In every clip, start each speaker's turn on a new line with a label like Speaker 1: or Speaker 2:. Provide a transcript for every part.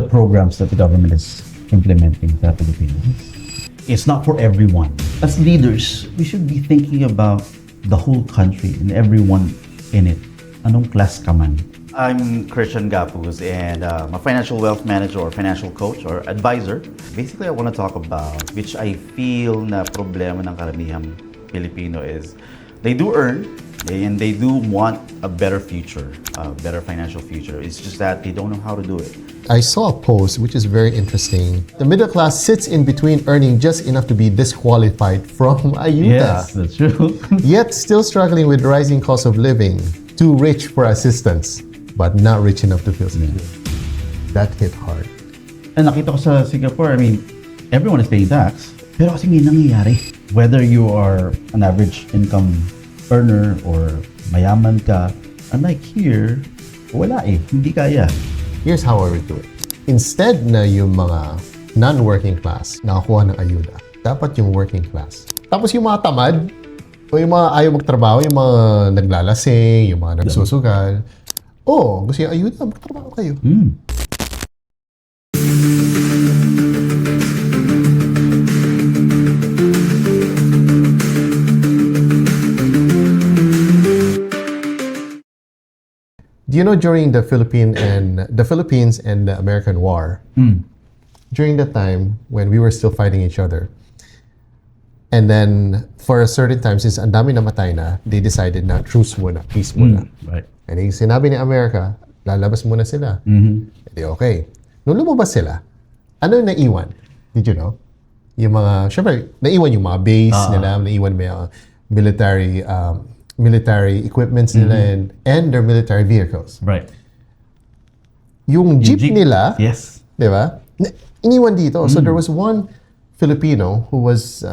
Speaker 1: the programs that the government is implementing sa Pilipinas. It's not for everyone. As leaders, we should be thinking about the whole country and everyone in it. Anong class ka man? I'm Christian Gapuz, and I'm a financial wealth manager or financial coach or advisor. Basically, I want to talk about which I feel na problema ng karamihang Pilipino is they do earn and they do want a better future, a better financial future. It's just that they don't know how to do it.
Speaker 2: I saw a post which is very interesting. The middle class sits in between earning just enough to be disqualified from ayuda.
Speaker 1: Yes, that's true.
Speaker 2: Yet still struggling with rising cost of living. Too rich for assistance, but not rich enough to feel secure. That hit hard.
Speaker 1: And nakita ko sa Singapore, I mean, everyone is paying tax. Pero kasi may nangyayari. Whether you are an average income earner or mayaman ka, unlike here, wala eh, hindi kaya.
Speaker 2: Here's how I would do it. Instead na yung mga non-working class nakakuha ng ayuda, dapat yung working class. Tapos yung mga tamad, o yung mga ayaw magtrabaho, yung mga naglalasing, yung mga nagsusugal, gusto yung ayuda, magtrabaho kayo. Do you know during the Philippines and the American War, during that time when we were still fighting each other, and then for a certain time, since ang dami namatay na, they decided na truce muna, peace muna.
Speaker 1: Right.
Speaker 2: And yung sinabi ni America, lalabas muna sila. Edi okay. Nung lumabas sila, ano yung naiwan? Did you know? Yung mga, syempre, naiwan yung mga base nila, naiwan may military equipments nila and their military vehicles.
Speaker 1: Right.
Speaker 2: Yung jeep nila,
Speaker 1: yes,
Speaker 2: di ba? Iniwan dito. So there was one Filipino who was,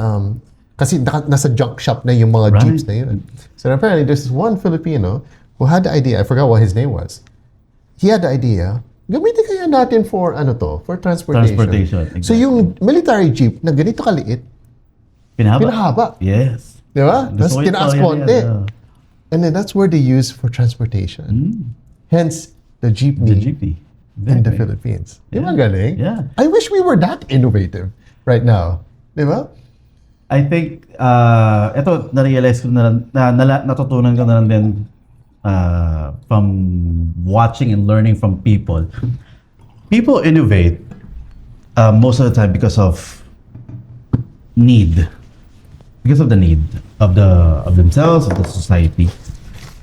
Speaker 2: kasi nasa junk shop na yung mga jeeps na yun. So apparently there's this one Filipino who had the idea, I forgot what his name was. He had the idea, gamitin kaya natin for for transportation.
Speaker 1: Exactly.
Speaker 2: So yung military jeep na ganito kaliit, pinahaba.
Speaker 1: Yes.
Speaker 2: Di ba? Tapos tinaas konti.
Speaker 1: Yeah.
Speaker 2: And then that's where they use for transportation. Hence, the jeepney, in the Philippines. Di ba galing?
Speaker 1: Yeah.
Speaker 2: I wish we were that innovative right now. Di ba?
Speaker 1: I think, ito, na-realize ko na natutunan ko na lang din from watching and learning from people. People innovate most of the time because of need. Because of the need of themselves, of the society.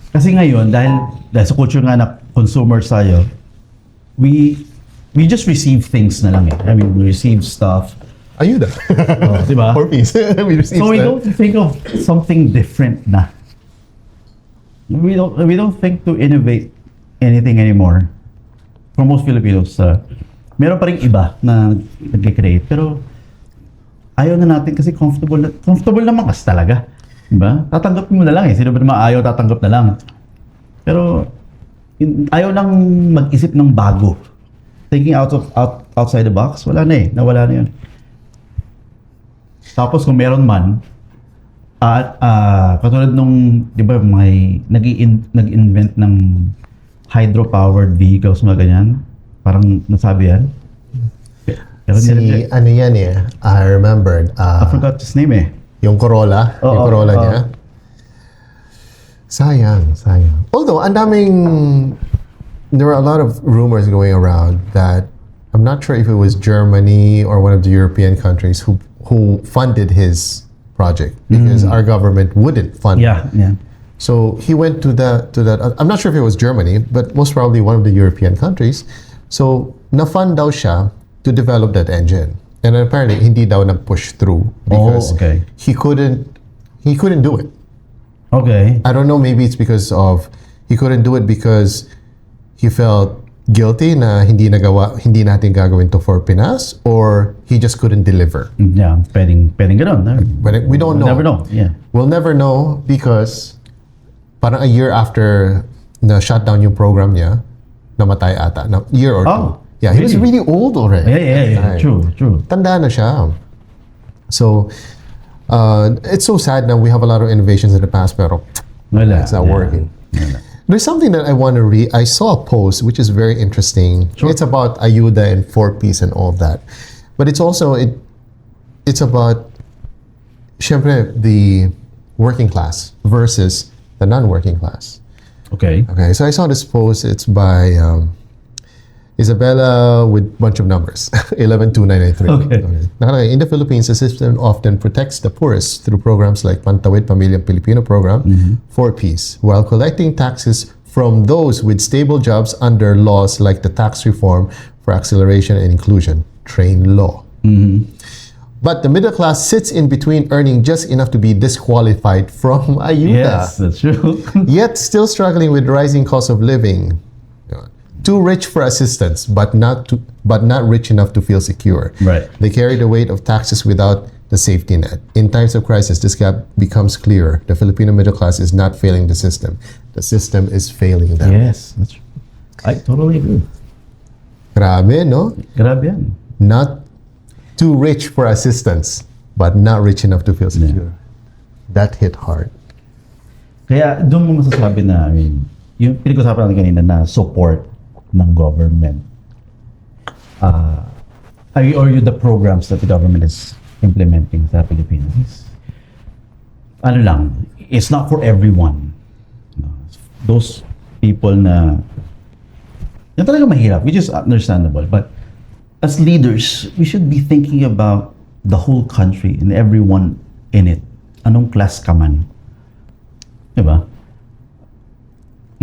Speaker 1: Kasi ngayon, dahil sa culture nga na consumers tayo, we just receive things na lang eh. I mean, we receive stuff.
Speaker 2: Ayuda.
Speaker 1: Diba?
Speaker 2: For peace. We receive
Speaker 1: So we
Speaker 2: stuff.
Speaker 1: don't think of something different na. We don't think to innovate anything anymore. For most Filipinos, meron pa ring iba na nag-create. Pero ayaw na natin kasi comfortable naman kasi talaga. Diba? Tatanggapin mo na lang eh. Sino ba naman ayaw tatanggap na lang. Pero ayaw lang mag-isip ng bago. Thinking outside the box, wala na eh. Nawala na yun. Tapos kung meron man, katulad nung, di ba, may nag-invent ng hydro-powered vehicles, mga ganyan. Parang nasabi yan.
Speaker 2: Ano yan eh, I remembered.
Speaker 1: I forgot his name eh.
Speaker 2: Yung Corolla. Yung Corolla niya. Sayang. Although, there were a lot of rumors going around that I'm not sure if it was Germany or one of the European countries who funded his project because our government wouldn't fund it.
Speaker 1: Yeah.
Speaker 2: So he went to that. I'm not sure if it was Germany, but most probably one of the European countries. So na-fund daw siya to develop that engine. And apparently, hindi daw nag-push through because he couldn't do it.
Speaker 1: Okay.
Speaker 2: I don't know, maybe it's because he couldn't do it because he felt guilty na hindi natin gagawin to for Pinas, or he just couldn't deliver.
Speaker 1: Yeah, pwedeng ganun.
Speaker 2: But we don't know.
Speaker 1: We'll never know. Yeah.
Speaker 2: We'll never know because parang a year after na shut down yung program niya, namatay ata. Year or two. Yeah, he was really old already.
Speaker 1: Yeah. True.
Speaker 2: Tanda na siya. So, it's so sad that we have a lot of innovations in the past, pero it's not working. There's something that I want to read. I saw a post which is very interesting.
Speaker 1: Sure.
Speaker 2: It's about ayuda and 4Ps and all of that. But it's also it's about syempre, the working class versus the non-working class.
Speaker 1: Okay.
Speaker 2: Okay, so I saw this post. It's by Isabella with a bunch of numbers, 112993.
Speaker 1: Okay.
Speaker 2: Nakalagay, in the Philippines, the system often protects the poorest through programs like Pantawid Pamilyang Pilipino Program, 4Ps, while collecting taxes from those with stable jobs under laws like the Tax Reform for Acceleration and Inclusion, TRAIN Law. But the middle class sits in between, earning just enough to be disqualified from ayuda.
Speaker 1: Yes, that's true.
Speaker 2: Yet still struggling with rising cost of living. Too rich for assistance, but not rich enough to feel secure.
Speaker 1: Right.
Speaker 2: They carry the weight of taxes without the safety net. In times of crisis, this gap becomes clearer. The Filipino middle class is not failing the system. The system is failing them.
Speaker 1: Yes, that's true. I totally agree.
Speaker 2: Grabe, no?
Speaker 1: Grabe yan.
Speaker 2: Not too rich for assistance, but not rich enough to feel secure. That hit hard.
Speaker 1: Kaya doon mo masasabi na, I mean, yung pinag-usapan natin kanina na support ng government. Or the programs that the government is implementing sa Pilipinas. Ano lang, it's not for everyone. Those people na talaga mahirap, which is understandable. But as leaders, we should be thinking about the whole country and everyone in it. Anong class ka man. Diba?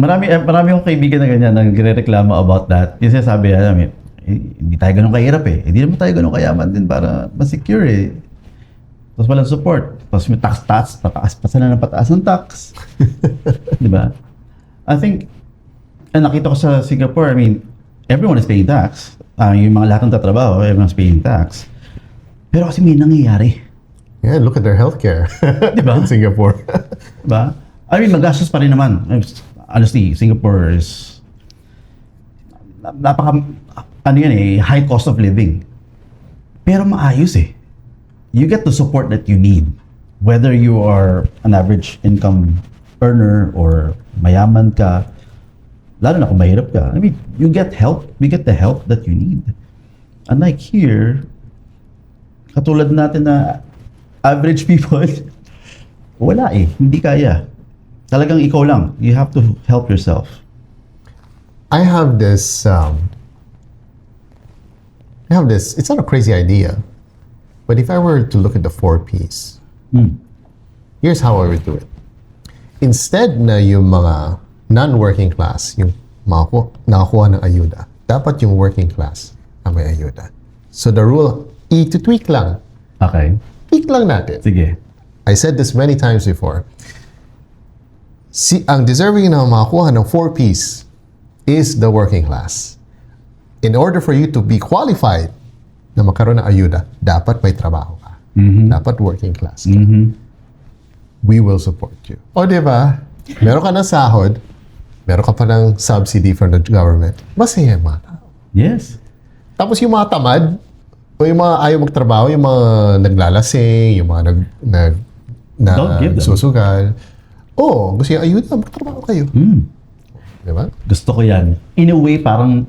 Speaker 1: Marami akong kaibigan na ganyan na nagre-reklamo about that. Yung sinasabi namin, hindi tayo ganun kahirap eh. Hindi naman tayo ganun kayaman din para ma-secure eh. Tapos walang support. Tapos may tax, pataas pa sila ng pataas ng tax. Diba? I think, nakita ko sa Singapore, I mean, everyone is paying tax. Yung mga lahat ng tatrabaho, everyone is paying tax. Pero kasi may nangyayari.
Speaker 2: Yeah, look at their healthcare.
Speaker 1: Diba?
Speaker 2: In Singapore.
Speaker 1: Diba? I mean, magastos pa rin naman. Honestly, Singapore is high cost of living. Pero maayos eh. You get the support that you need. Whether you are an average income earner or mayaman ka, lalo na kung mahirap ka. I mean, you get help. We get the help that you need. Unlike here, katulad natin na average people, wala eh. Hindi kaya. Talagang ikaw lang. You have to help yourself.
Speaker 2: I have this, it's not a crazy idea, but if I were to look at the 4Ps, here's how I would do it. Instead na yung mga non-working class, yung nakakuha ng ayuda, dapat yung working class ang may ayuda. So the rule, i-tweak lang.
Speaker 1: Okay.
Speaker 2: Tweak lang natin.
Speaker 1: Sige.
Speaker 2: I said this many times before. Ang deserving na makakuha ng 4Ps is the working class. In order for you to be qualified na magkaroon ng ayuda, dapat may trabaho ka. Dapat working class ka. We will support you. O diba? Meron ka ng sahod, meron ka pa ng subsidy from the government. Masaya yung mga tao.
Speaker 1: Yes.
Speaker 2: Tapos yung mga tamad, o yung mga ayaw magtrabaho, yung mga naglalasing, yung mga
Speaker 1: Don't give them.
Speaker 2: susugal. Gusto yung ayuda, magtrabaho kayo. Diba?
Speaker 1: Gusto ko yan. In a way, parang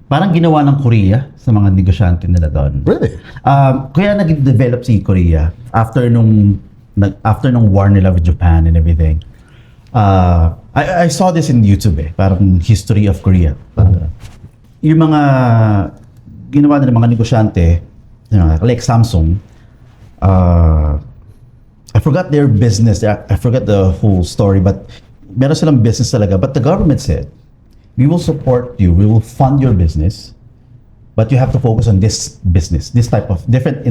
Speaker 1: ginawa ng Korea sa mga negosyante nila doon.
Speaker 2: Really?
Speaker 1: Kaya nag-develop si Korea after nung war nila with Japan and everything. I saw this in YouTube eh, parang history of Korea. Yung mga ginawa nila mga negosyante, like Samsung, I forgot their business. I forgot the whole story, but meron silang business talaga. But the government said, we will support you, we will fund your business, but you have to focus on this business, this type of different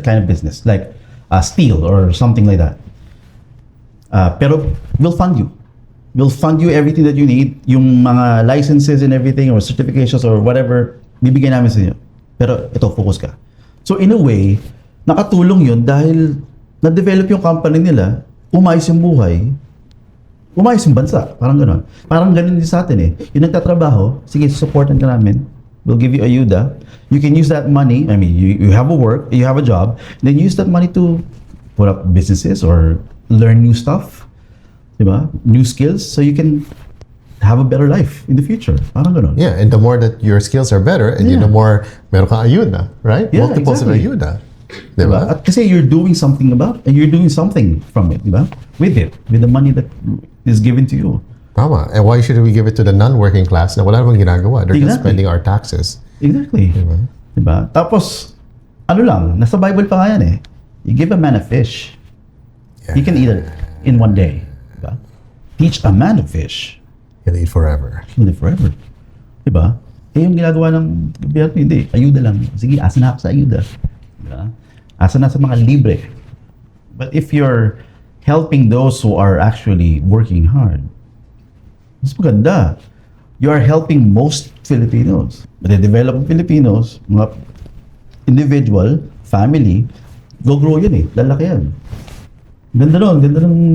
Speaker 1: kind of business, like steel or something like that. Pero we'll fund you. We'll fund you everything that you need, yung mga licenses and everything, or certifications or whatever, bibigyan namin sa inyo. Pero ito, focus ka. So in a way, nakatulong yun dahil na-develop yung company nila, umayos yung buhay, umayos yung bansa. Parang gano'n. Parang gano'n din sa atin eh. Yung nagtatrabaho, sige, supportan ka namin. We'll give you ayuda. You can use that money, I mean, you have a work, you have a job, then use that money to put up businesses or learn new stuff. Diba? New skills so you can have a better life in the future. Parang ganun.
Speaker 2: Yeah, and the more that your skills are better, and
Speaker 1: Yeah.
Speaker 2: the more meron kang ayuda, right?
Speaker 1: Yeah,
Speaker 2: Multiples
Speaker 1: exactly.
Speaker 2: of ayuda.
Speaker 1: Diba?
Speaker 2: Diba?
Speaker 1: At kasi you're doing something about and you're doing something from it, diba? With it, with the money that is given to you.
Speaker 2: Tama. And why should we give it to the non-working class na wala namang ginagawa? They're just
Speaker 1: Exactly.
Speaker 2: spending our taxes.
Speaker 1: Exactly. Diba? Tapos, ano lang, nasa Bible pa nga yan eh. You give a man a fish, he can eat it in one day. Diba? Teach a man to fish,
Speaker 2: He'll eat forever.
Speaker 1: he'll live forever. Diba? Eh yung ginagawa ng gobyerno, hindi. Ayuda lang. Sige, asa na ako sa ayuda. Diba? Asa na sa mga libre. But if you're helping those who are actually working hard, mas maganda. You are helping most Filipinos. But the developed Filipinos, mga individual, family, go-grow yan eh. Lalaki yan. Ganda nung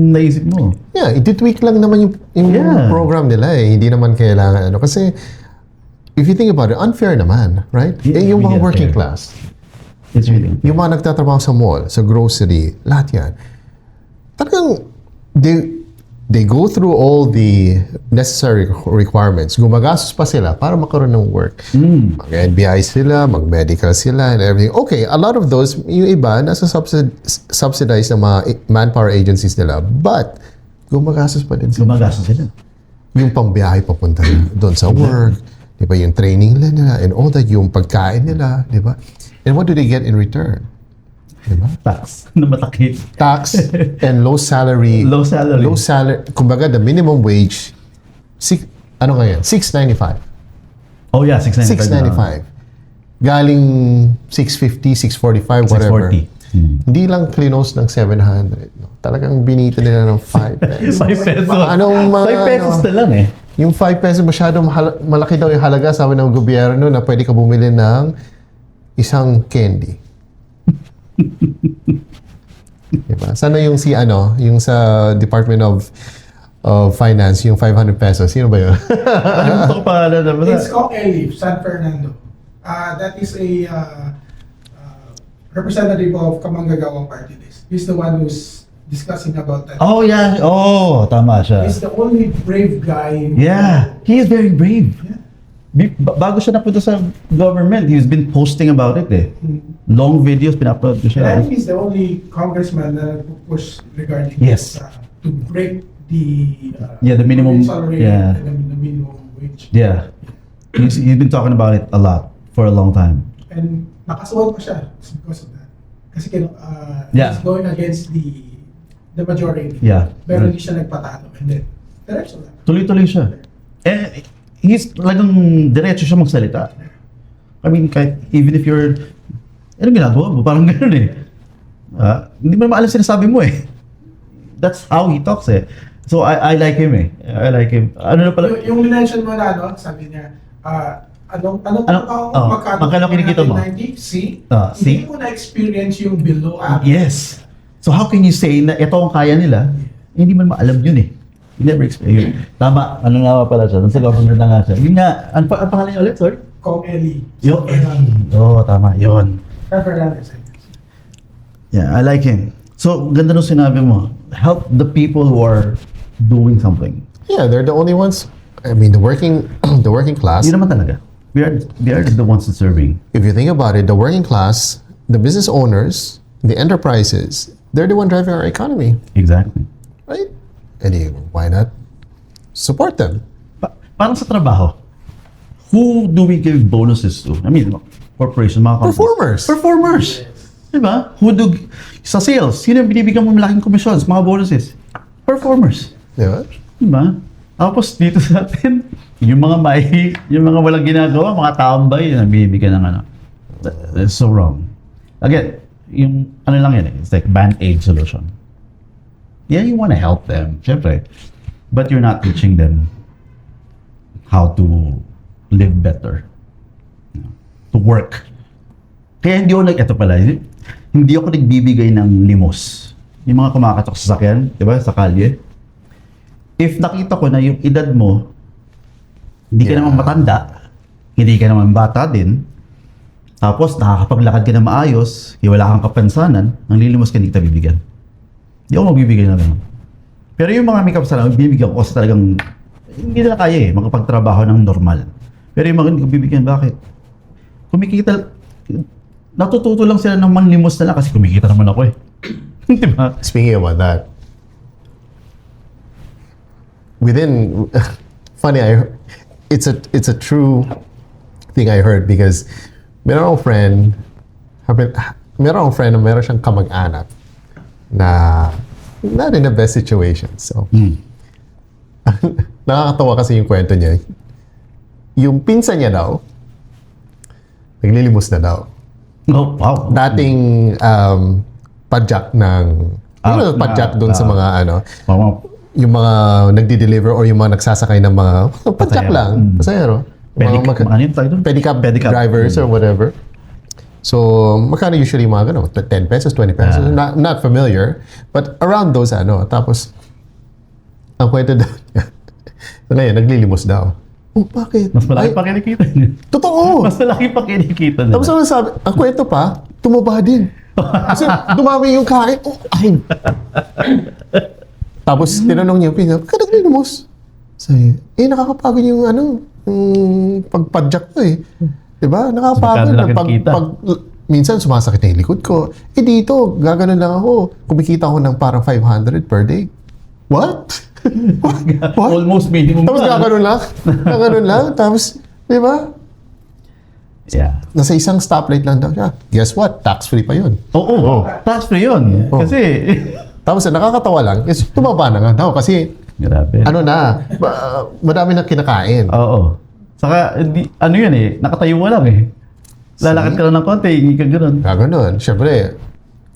Speaker 1: naisip mo.
Speaker 2: Yeah, ititweak lang naman yung
Speaker 1: Yeah.
Speaker 2: program nila eh. Hindi naman kailangan ano. Kasi, if you think about it, unfair naman, right?
Speaker 1: Yeah,
Speaker 2: eh, yung
Speaker 1: really
Speaker 2: mga working
Speaker 1: unfair.
Speaker 2: class,
Speaker 1: It's really
Speaker 2: yung mga nagtatrabaho sa mall, sa grocery, lahat yan. Talagang, they go through all the necessary requirements. Gumagastos pa sila para makaroon ng work. Mag-NBI sila, mag-medical sila, and everything. Okay, a lot of those, yung iba, nasa subsidized na mga manpower agencies nila. But, gumagastos pa din sila.
Speaker 1: gumagastos sila.
Speaker 2: Yung pangbiyahe papunta doon sa work, di ba? Yung training nila and all that, yung pagkain nila, di ba? And what do they get in return? Di ba?
Speaker 1: Tax na mataki.
Speaker 2: Tax and low salary.
Speaker 1: Low salary.
Speaker 2: Low salary. Kumbaga, the minimum wage, ano nga yan? $6.95.
Speaker 1: Oh yeah, 695.
Speaker 2: $6.95. Galing $6.50, $6.45, whatever.
Speaker 1: 640.
Speaker 2: Hindi lang klinos ng 700. No? Talagang binita nila ng 5 pesos.
Speaker 1: 5 pesos.
Speaker 2: Anong mga...
Speaker 1: 5 pesos na lang eh.
Speaker 2: Yung 5 pesos masyadong malaki daw yung halaga, sabi ng gobyerno, na pwede ka bumili ng isang candy. Diba? Sana yung yung sa Department of Finance, yung 500 pesos. Sino ba yun?
Speaker 1: Ano ito pangalan na ba?
Speaker 3: It's Kong Elif, San Fernando. That is a representative of Kamanggagawang Party List. He's the one who's discussing about that.
Speaker 1: Oh yeah. Oh, tama siya.
Speaker 3: He's the only brave guy.
Speaker 1: Yeah, he is very brave.
Speaker 3: Yeah.
Speaker 1: Bago siya napunta sa government, he's been posting about it eh. Long videos, pinapload ko
Speaker 3: And I
Speaker 1: siya.
Speaker 3: think he's the only congressman na push regarding
Speaker 1: Yes.
Speaker 3: this, to break the
Speaker 1: Yeah, the minimum-
Speaker 3: salary
Speaker 1: yeah.
Speaker 3: and the minimum wage.
Speaker 1: Yeah. He's been talking about it a lot for a long time.
Speaker 3: And nakasuhan pa siya because of that. Kasi
Speaker 1: Yeah.
Speaker 3: he's going against the majority.
Speaker 1: Yeah.
Speaker 3: Pero hindi siya nagpatalo. And then, diretso lang.
Speaker 1: Tuloy-tuloy siya. And he's talagang diretso siya magsalita. I mean, kahit, even if you're, ano ginagawa mo? Parang gano'n eh. Hindi mo naman alam sinasabi mo eh. That's how he talks eh. So I like him eh. I like him. Ano na pala?
Speaker 3: Yung minention mo na, sabi niya, anong
Speaker 1: magkano kinikita mo?
Speaker 3: 90? C?
Speaker 1: C?
Speaker 3: Hindi mo na-experience yung below average.
Speaker 1: Yes. So how can you say na ito ang kaya nila? Hindi mo naman alam yun eh. You never experience. Tama. Ano nga pala siya? Sa government na nga siya. Yun nga. Ang pangalan niya ulit? Sorry?
Speaker 3: Kong Eli.
Speaker 1: Yun. Oo, tama. Yun.
Speaker 3: Fernandez.
Speaker 1: Yeah, I like him. So, ganda nung sinabi mo. Help the people who are doing something.
Speaker 2: Yeah, they're the only ones. I mean, the working class.
Speaker 1: Yun naman talaga. They are the ones deserving.
Speaker 2: If you think about it, the working class, the business owners, the enterprises, they're the one driving our economy,
Speaker 1: Exactly.
Speaker 2: right? And why not support them?
Speaker 1: Parang sa trabaho, who do we give bonuses to? I mean, corporation, mga companies.
Speaker 2: Performers.
Speaker 1: Performers. Diba? Sa sales, sino yung binibigyan mo malaking commissions, mga bonuses? Performers.
Speaker 2: Yeah.
Speaker 1: Diba? Tapos dito sa atin, yung mga walang ginagawa, mga tambay, na binibigyan ng ano. That's so wrong. Again, yung ano lang yan eh, it's like band-aid solution. Yeah, you want to help them, syempre. But you're not teaching them how to live better. To work. Kaya hindi ako nagbibigay ng limos. Yung mga kumakatok sa sakyan, di ba, sa kalye. If nakita ko na yung edad mo, hindi ka
Speaker 2: Yeah.
Speaker 1: naman matanda, hindi ka naman bata din, tapos nakakapaglakad ka na maayos, wala kang kapansanan, nang lilimos ka, hindi kita bibigyan. Hindi ako magbibigay na gano'n. Pero yung mga makeup salon, bibigyan ko kasi talagang hindi nila kaya makapagtrabaho ng normal. Pero yung mga hindi ko bibigyan, bakit? Kumikita, natututo lang sila ng manlimos na lang kasi kumikita naman ako eh. Di ba?
Speaker 2: Speaking about that, funny, it's a true thing I heard because meron akong friend na meron siyang kamag-anak na not in the best situation. So, nakakatawa kasi yung kwento niya. Yung pinsan niya daw, naglilimos na daw.
Speaker 1: Oh, wow.
Speaker 2: Dating padjak ng, padjak doon sa mga
Speaker 1: Wow.
Speaker 2: yung mga nagdi-deliver or yung mga nagsasakay ng mga padjak
Speaker 1: Pasahero.
Speaker 2: lang, pasahero.
Speaker 1: Ano yun tayo doon?
Speaker 2: Pedicab
Speaker 1: Pedicab.
Speaker 2: drivers or whatever. So, magkano usually mga gano'n? 10 pesos, 20 pesos? Not familiar. But around those, Tapos, ang kwento daw niya, ngayon, naglilimos daw. Oh, bakit?
Speaker 1: Mas malaki
Speaker 2: Ay,
Speaker 1: pa kinikita niya.
Speaker 2: Totoo!
Speaker 1: Mas malaki pa kinikita niya.
Speaker 2: Tapos ano sabi, ang kwento pa, tumaba din. Kasi dumami yung kain. Oh, ay. Tapos tinanong niya yung pinsan, bakit naglilimos? Sabi, nakakapagod yung yung pagpadjak ko eh. Diba? Nakakapagod.
Speaker 1: Magkano lang kinikita?
Speaker 2: Minsan sumasakit na yung likod ko. Dito, gaganon lang ako. Kumikita ako ng parang 500 per day. What? What?
Speaker 1: Almost minimum.
Speaker 2: Tapos gaganon lang. Gaganon lang. Tapos, di ba?
Speaker 1: Yeah.
Speaker 2: Nasa isang stoplight lang daw siya. Guess what? Tax-free pa yun.
Speaker 1: Oo. Tax free yun.
Speaker 2: Oh.
Speaker 1: Kasi,
Speaker 2: Tapos nakakatawa lang, is tumaba na nga daw kasi
Speaker 1: grabe.
Speaker 2: madami na kinakain.
Speaker 1: Oo. Saka, ano yun nakatayo ka lang Lalakad ka lang ng konti, hindi ka gano'n.
Speaker 2: Gaganon. Siyempre,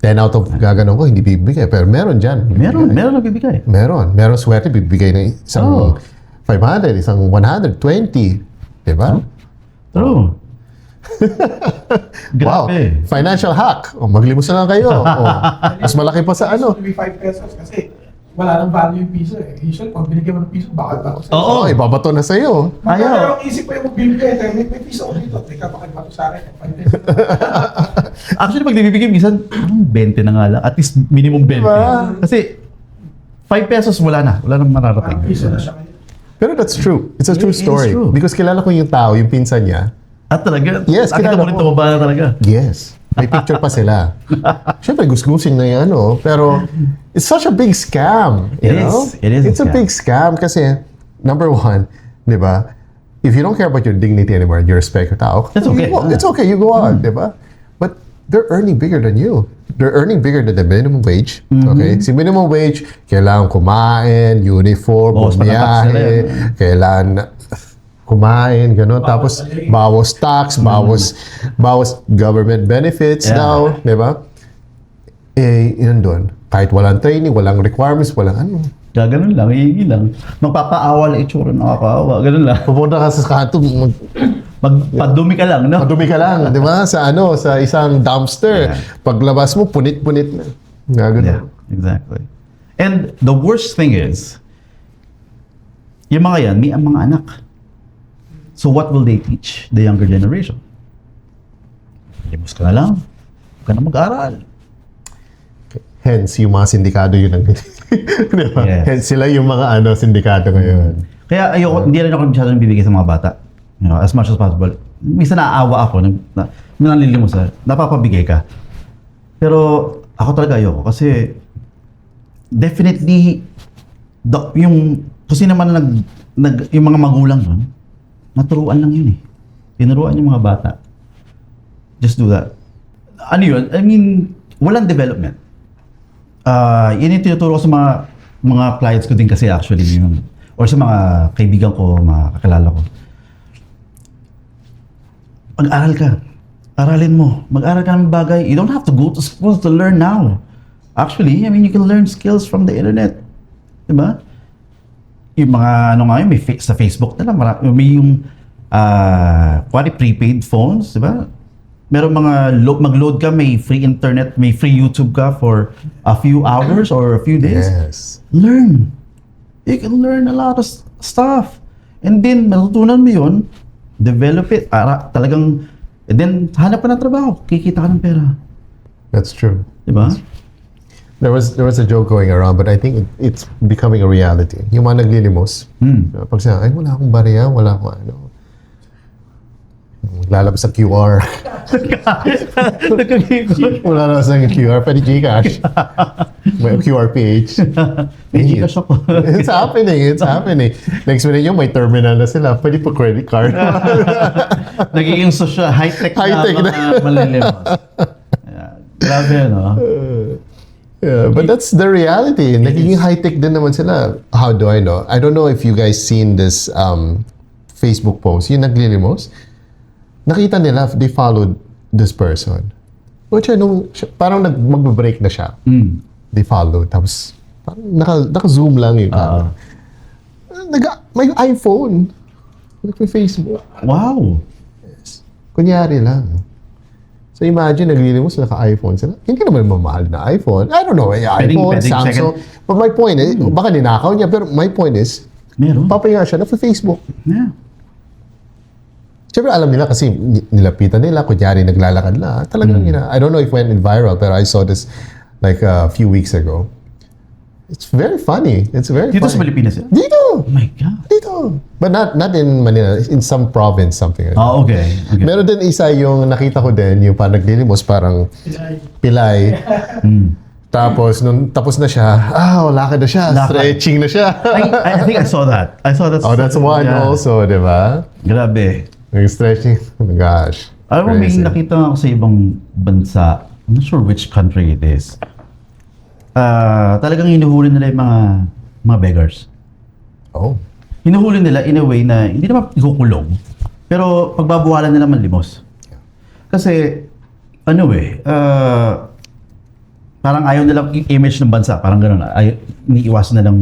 Speaker 2: 10 out of gaganon ko, hindi bibigay. Pero meron dyan.
Speaker 1: Meron nagbibigay.
Speaker 2: Meron. Meron swerte, bibigay ng isang 500, isang 120. Diba?
Speaker 1: True.
Speaker 2: Wow.
Speaker 1: Grabe.
Speaker 2: Financial hack. Maglimos na lang kayo. Mas malaki pa sa
Speaker 3: It should be 5 pesos kasi wala nang value yung piso eh. Usually, pag binigyan mo ng piso, bakal ba ako sa'yo?
Speaker 1: Oo.
Speaker 2: Ibabato na sa'yo.
Speaker 3: Magkakaroon ang isip pa yung magbibigay. May piso ko dito. Teka, pakibato sa akin. 5 pesos.
Speaker 1: Actually, pag nabibigay, minsan, 20 na nga lang. At least, minimum 20.
Speaker 2: Diba?
Speaker 1: Kasi, 5 pesos, wala na. Wala nang mararating.
Speaker 3: Parang piso na siya ngayon.
Speaker 2: Pero that's true. It's a true
Speaker 1: It is
Speaker 2: story.
Speaker 1: true.
Speaker 2: Because kilala ko yung tao, yung pinsan niya.
Speaker 1: At talaga,
Speaker 2: Yes,
Speaker 1: nakita
Speaker 2: kilala
Speaker 1: mo rin
Speaker 2: ko.
Speaker 1: tumaba na talaga.
Speaker 2: Yes. May picture pa sila. Siyempre, gusgusin na yan, pero it's such a big scam.
Speaker 1: It
Speaker 2: You
Speaker 1: is.
Speaker 2: know?
Speaker 1: It is a
Speaker 2: It's a
Speaker 1: scam.
Speaker 2: big scam kasi, number one, di ba? If you don't care about your dignity anymore, you respect your tao.
Speaker 1: That's okay.
Speaker 2: It's okay, you go on, di ba? But they're earning bigger than you. They're earning bigger than the minimum wage. Okay? Si minimum wage, kailangan kumain, uniform,
Speaker 1: Bawas pa ng tax nila
Speaker 2: bumiyahe,
Speaker 1: yan.
Speaker 2: kailangan kumain, gano'n. Tapos, bawas tax, bawas government benefits
Speaker 1: Yeah.
Speaker 2: daw, di ba? Yun doon. Kahit walang training, walang requirements, walang ano.
Speaker 1: Ganun lang, hihingi lang. Magpapaawa lang itsura, nakakaawa. Ganun lang.
Speaker 2: Pupunta ka sa kanto,
Speaker 1: Magpadumi ka lang, no?
Speaker 2: madumi ka lang, di ba? Sa isang dumpster.
Speaker 1: Yeah.
Speaker 2: Paglabas mo, punit-punit na.
Speaker 1: Yeah, exactly. And the worst thing is, yung mga yan, may mga anak. So what will they teach the younger generation? Limos ka na lang. Huwag ka na mag-aral.
Speaker 2: Hence, yung mga sindikato yun ang di ba?
Speaker 1: Yes.
Speaker 2: Hence, sila yung mga sindikato ngayon.
Speaker 1: Kaya ayoko, hindi rin ako masyadong bibigay sa mga bata. You know, as much as possible. Minsan naaawa ako, nalilimos napapabigay ka. Pero ako talaga ayoko kasi definitely yung kasi naman yung mga magulang doon, naturuan lang yun Tinuruan yung mga bata. Just do that. Ano yun? I mean, walang development. Yun yung tinuturo ko sa mga clients ko din kasi actually yun. Or sa mga kaibigan ko, mga kakilala ko. Mag-aral ka. Aralin mo. Mag-aral ka ng bagay. You don't have to go to school to learn now. Actually, I mean, you can learn skills from the internet. Diba? Yung mga, may sa Facebook na lang, may yung, prepaid phones, diba? Meron mga, mag-load ka, may free internet, may free YouTube ka for a few hours or a few days.
Speaker 2: Yes.
Speaker 1: Learn. You can learn a lot of stuff. And then, matutunan mo yun, develop it, talagang, and then, hanap ka ng trabaho, kikita ka ng pera.
Speaker 2: That's true.
Speaker 1: Diba?
Speaker 2: There was a joke going around, but I think it's becoming a reality. Yung mga naglilimos, pag sinabi, ay, wala akong barya, wala akong ano. Lalabas sa QR. Wala na sa QR, pwede Gcash. May QR PH.
Speaker 1: May Gcash ako.
Speaker 2: It's happening. Next minute yung may terminal na sila, pwede po credit card.
Speaker 1: Nagiging social, high-tech na mga malilimos. Grabe, no?
Speaker 2: Yeah, but that's the reality. Nagiging high-tech din naman sila. How do I know? I don't know if you guys seen this Facebook post. Yung naglilimos, nakita nila, they followed this person. Which parang mag-break na siya. They followed. Tapos, naka-zoom lang yung camera. May iPhone. May Facebook.
Speaker 1: Wow!
Speaker 2: Kunyari lang. So imagine, naglilimos, naka-iPhone sila. Hindi naman mamahal na iPhone. I don't know, iPhone, Samsung. But my point is, baka ninakaw niya, pero my point is,
Speaker 1: meron.
Speaker 2: papahinga siya na for Facebook.
Speaker 1: Yeah.
Speaker 2: Siyempre alam nila kasi nilapitan nila, kunyari naglalakad na. Talagang, I don't know if it went viral, pero I saw this like a few weeks ago. It's very funny. It's very
Speaker 1: Dito
Speaker 2: funny.
Speaker 1: sa Pilipinas yan?
Speaker 2: Dito!
Speaker 1: Oh my God.
Speaker 2: Dito! But not in Manila, in some province, something like that.
Speaker 1: Oh, okay.
Speaker 2: Meron din isa yung nakita ko din, yung parang naglilimos, parang pilay. Tapos, nung tapos na siya, lakad na siya,
Speaker 1: Lakad.
Speaker 2: stretching na siya.
Speaker 1: I think I saw that.
Speaker 2: Oh, that's one
Speaker 1: Yeah.
Speaker 2: also, di ba?
Speaker 1: Grabe.
Speaker 2: Nag-stretching. Oh my gosh.
Speaker 1: Alam mo, may
Speaker 2: Crazy.
Speaker 1: nakita ako sa ibang bansa. I'm not sure which country it is. Talagang hinuhuli nila yung mga beggars.
Speaker 2: Oh.
Speaker 1: Hinuhuli nila in a way na hindi naman ikukulong. Pero pagbabawalan nila manlimos. Kasi, parang ayaw nilang image ng bansa. Parang gano'n. Iniiwasan nilang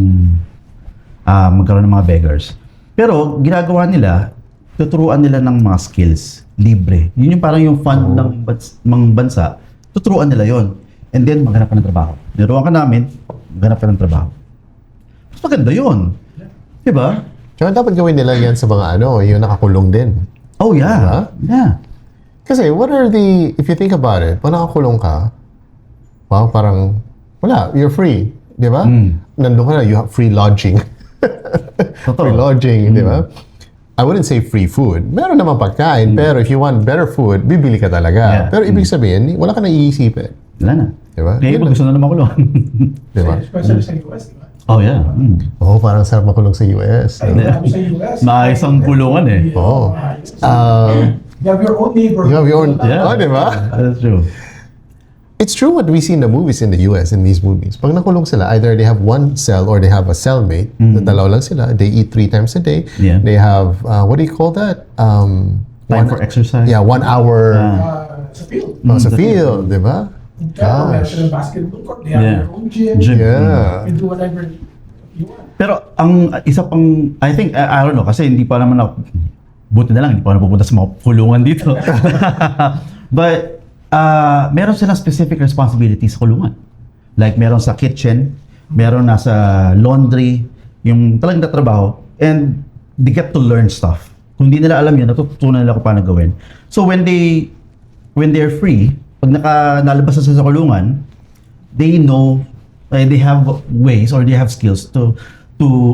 Speaker 1: magkaroon ng mga beggars. Pero, ginagawa nila, tuturuan nila ng mga skills. Libre. Yun yung parang yung fund ng bansa. Tuturuan nila yon. And then, maghanap ka ng trabaho. Niruan ka namin, maghanap ka ng trabaho. Mas maganda yun. Diba?
Speaker 2: Tsaka dapat gawin nila yan sa mga yung nakakulong din.
Speaker 1: Oh, yeah.
Speaker 2: Diba?
Speaker 1: Yeah.
Speaker 2: Kasi if you think about it, pag nakakulong ka, wow, parang, wala, you're free. Di ba? Nandun ka na, you have free lodging. Free lodging, di ba? I wouldn't say free food. Meron naman pagkain, pero if you want better food, bibili ka talaga.
Speaker 1: Yeah.
Speaker 2: Pero ibig sabihin, wala ka na iisipin.
Speaker 1: Wala na.
Speaker 2: Di ba?
Speaker 1: Kaya iba gusto na makulong.
Speaker 2: Di ba?
Speaker 3: Especially sa US, di ba?
Speaker 1: Oh, yeah.
Speaker 2: Oo, parang sarap makulong sa US.
Speaker 3: Ay, marami sa US.
Speaker 1: Maayos ang kulungan eh.
Speaker 2: Oo.
Speaker 3: You have your own neighborhood.
Speaker 2: You have your own,
Speaker 1: Yeah.
Speaker 2: di ba?
Speaker 1: That's true.
Speaker 2: It's true what we see in the movies in the US, in these movies. Pag nakulong sila, either they have one cell or they have a cellmate. Dalaw lang sila. They eat 3 times a day.
Speaker 1: Yeah.
Speaker 2: They have, what do you call that?
Speaker 1: Time for exercise.
Speaker 2: Yeah, 1 hour
Speaker 3: Sa field.
Speaker 2: sa field, di ba?
Speaker 3: Kaya meron
Speaker 2: Gosh.
Speaker 3: silang basketball court. They have
Speaker 1: Yeah.
Speaker 3: their own gym.
Speaker 1: Gym.
Speaker 2: Yeah.
Speaker 3: You can do whatever you want.
Speaker 1: Pero ang isa pang, I think, I don't know, kasi hindi pa naman ako, buti na lang, hindi pa ako napupunta sa mga kulungan dito. But, meron silang specific responsibilities sa kulungan. Like, meron sa kitchen, meron nasa laundry, yung talagang tatrabaho, and they get to learn stuff. Kung hindi nila alam yun, natututunan nila kung paano gawin. So, when they're free, pag nalabas na sila sa kulungan, they know, they have ways or they have skills to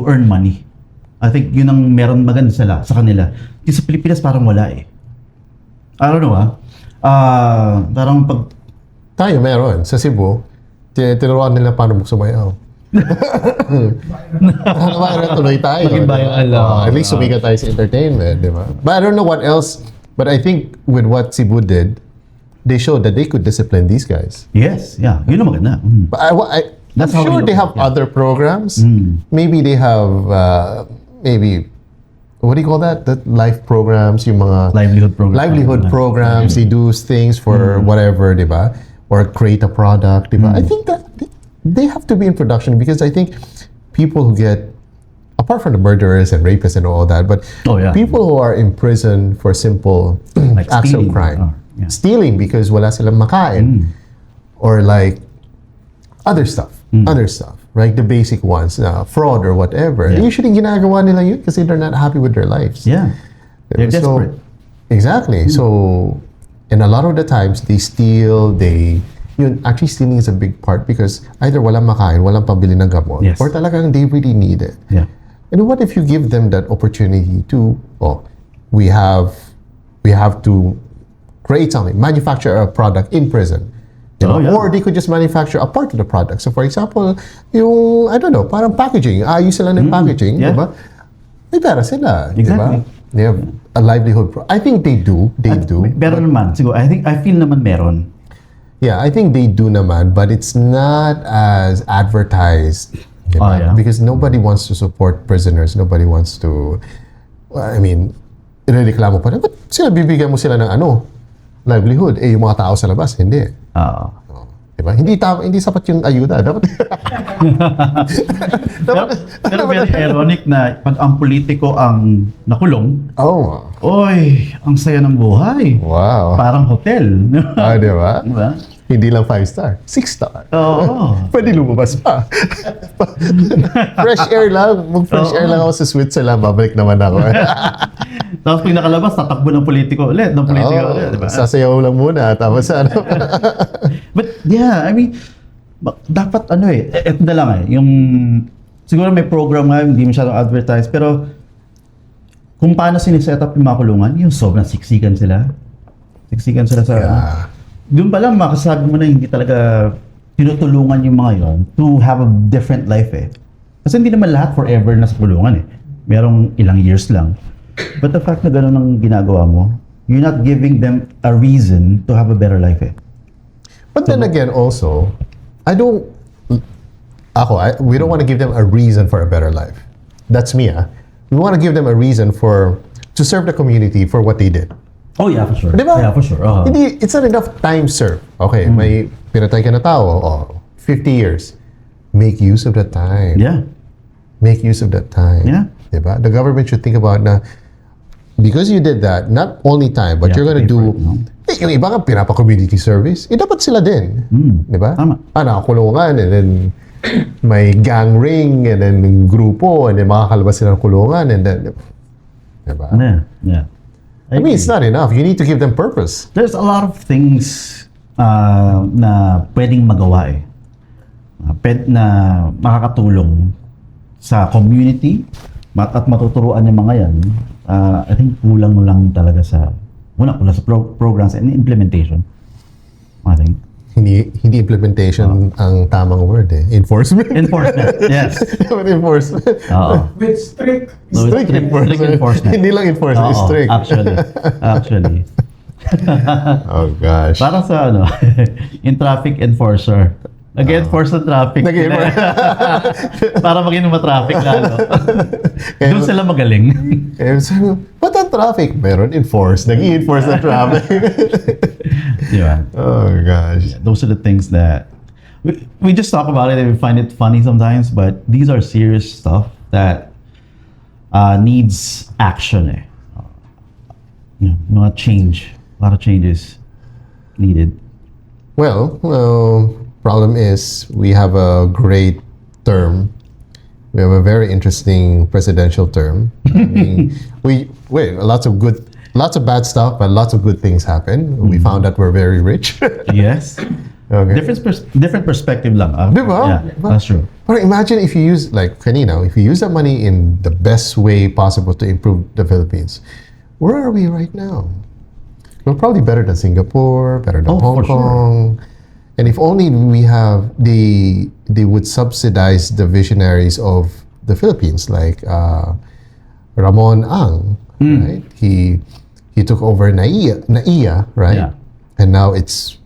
Speaker 1: earn money. I think yun ang meron maganda sa kanila. Kasi sa Pilipinas parang wala eh. I don't know parang pag...
Speaker 2: Tayo meron. Sa Cebu, tinuruan nila paano sumayaw. Tuloy tayo.
Speaker 1: Mag-iba yung alam.
Speaker 2: At least sumikat tayo sa entertainment, di ba? But I don't know what else. But I think with what Cebu did, they showed that they could discipline these guys.
Speaker 1: Yes, yeah. Yun ang maganda.
Speaker 2: But I'm
Speaker 1: That's how we
Speaker 2: sure
Speaker 1: look
Speaker 2: they
Speaker 1: at
Speaker 2: have
Speaker 1: it, yeah.
Speaker 2: other programs. Maybe they have, what do you call that? The life programs, yung mga
Speaker 1: Livelihood program.
Speaker 2: livelihood programs. They do things for whatever, di ba? Or create a product, di ba? I think that they have to be in production because I think people who get, apart from the murderers and rapists and all that, but
Speaker 1: Oh, yeah.
Speaker 2: people who are in prison for simple
Speaker 1: Like
Speaker 2: acts of
Speaker 1: stealing.
Speaker 2: crime.
Speaker 1: Yeah.
Speaker 2: Stealing because wala silang makain. Or like other stuff, right? The basic ones, fraud or whatever.
Speaker 1: Yeah.
Speaker 2: Usually ginagawa nila yun kasi they're not happy with their lives.
Speaker 1: Yeah. They're desperate.
Speaker 2: Exactly. So, and a lot of the times they steal, they yun, actually stealing is a big part because either walang makain, walang pambili ng gamot,
Speaker 1: Yes.
Speaker 2: or talagang they really need it.
Speaker 1: Yeah.
Speaker 2: And what if you give them that opportunity to, we have to create something, manufacture a product in prison. You know?
Speaker 1: Oh, yeah.
Speaker 2: Or they could just manufacture a part of the product. So for example, yung, I don't know, parang packaging, ayos sila ng packaging,
Speaker 1: yeah.
Speaker 2: diba? May pera sila,
Speaker 1: Exactly.
Speaker 2: diba? They have a livelihood. I think they do.
Speaker 1: Meron naman. Siguro, I feel naman meron.
Speaker 2: Yeah, I think they do naman, but it's not as advertised. Diba?
Speaker 1: Oh, yeah.
Speaker 2: Because nobody wants to support prisoners. Nobody wants to, I mean, irereklamo pa rin. Ba't sila bibigyan mo sila ng livelihood? Yung mga tao sa labas, hindi.
Speaker 1: Oo.
Speaker 2: Diba? Hindi sapat yung ayuda. Dapat,
Speaker 1: Pero very ironic na pag ang politiko ang nakulong, oy, ang saya ng buhay.
Speaker 2: Wow.
Speaker 1: Parang hotel.
Speaker 2: Diba?
Speaker 1: Diba?
Speaker 2: Hindi lang 5-star, 6-star.
Speaker 1: Oo.
Speaker 2: Pwede lumabas pa. Fresh air lang. Mag-fresh air lang ako sa Switzerland. Babalik naman ako.
Speaker 1: Tapos pag nakalabas, tatakbo ng politiko ulit. Diba?
Speaker 2: Sasayaw lang muna. Tapos
Speaker 1: But yeah, I mean, dapat eto na lang yung, siguro may program nga, hindi masyadong advertise, pero kung paano siniset up yung mga kulungan, yung sobrang siksikan sila. Siksikan sila sa, doon pa lang makasabi mo na hindi talaga tinutulungan yung mga yon to have a different life Kasi hindi naman lahat forever na sa kulungan Merong ilang years lang. But the fact na gano'n ang ginagawa mo, you're not giving them a reason to have a better life
Speaker 2: But then again, also, we don't want to give them a reason for a better life. That's me, We want to give them a reason to serve the community for what they did.
Speaker 1: Oh yeah, for sure.
Speaker 2: Diba?
Speaker 1: Yeah, for sure.
Speaker 2: Hindi, it's not enough time served. Okay, may pinatay ka na tao, 50 years. Make use of that time.
Speaker 1: Yeah.
Speaker 2: Make use of that time.
Speaker 1: Yeah.
Speaker 2: Diba? The government should think about na, because you did that, not only time, but
Speaker 1: You
Speaker 2: you're
Speaker 1: have
Speaker 2: gonna
Speaker 1: to pay
Speaker 2: do,
Speaker 1: for it,
Speaker 2: yung iba nga pinapa-community service, dapat sila din. Diba?
Speaker 1: Tama.
Speaker 2: Nakakulungan, and then may gang ring, and then grupo, and then makakalabas sila ng kulungan, and then, diba?
Speaker 1: Yeah.
Speaker 2: I mean, it's not enough. You need to give them purpose.
Speaker 1: There's a lot of things na pwedeng magawa na makakatulong sa community at matuturuan yung mga yan. I think kulang lang talaga sa programs and implementation. I think.
Speaker 2: Hindi implementation ang tamang word Enforcement.
Speaker 1: Enforcement, yes.
Speaker 2: Enforcement.
Speaker 1: Oo.
Speaker 3: With strict,
Speaker 2: Strict enforcement. Hindi lang enforcement,
Speaker 1: Oo,
Speaker 2: strict.
Speaker 1: Actually.
Speaker 2: Oh gosh.
Speaker 1: Parang sa in traffic enforcer. Nag-enforce ng traffic. Para maging ma-traffic lalo. Doon sila magaling.
Speaker 2: Ba't ang traffic? Meron enforce. Nag-i-enforce ng traffic.
Speaker 1: Diba?
Speaker 2: Oh gosh.
Speaker 1: Those are the things that we just talk about it and we find it funny sometimes, but these are serious stuff that needs action. Mga change. A lot of changes needed.
Speaker 2: Well, problem is we have a great term. We have a very interesting presidential term. I mean, lots of bad stuff, but lots of good things happen. We found that we're very rich.
Speaker 1: Yes.
Speaker 2: Okay.
Speaker 1: Different perspective lang.
Speaker 2: Diba?
Speaker 1: Yeah, that's true.
Speaker 2: But imagine if you use, like kanina, if you use that money in the best way possible to improve the Philippines, where are we right now? We're probably better than Singapore, better than Hong
Speaker 1: for
Speaker 2: Kong. And if only they would subsidize the visionaries of the Philippines, like Ramon Ang, right? He took over NAIA, right?
Speaker 1: Yeah.
Speaker 2: And now it's,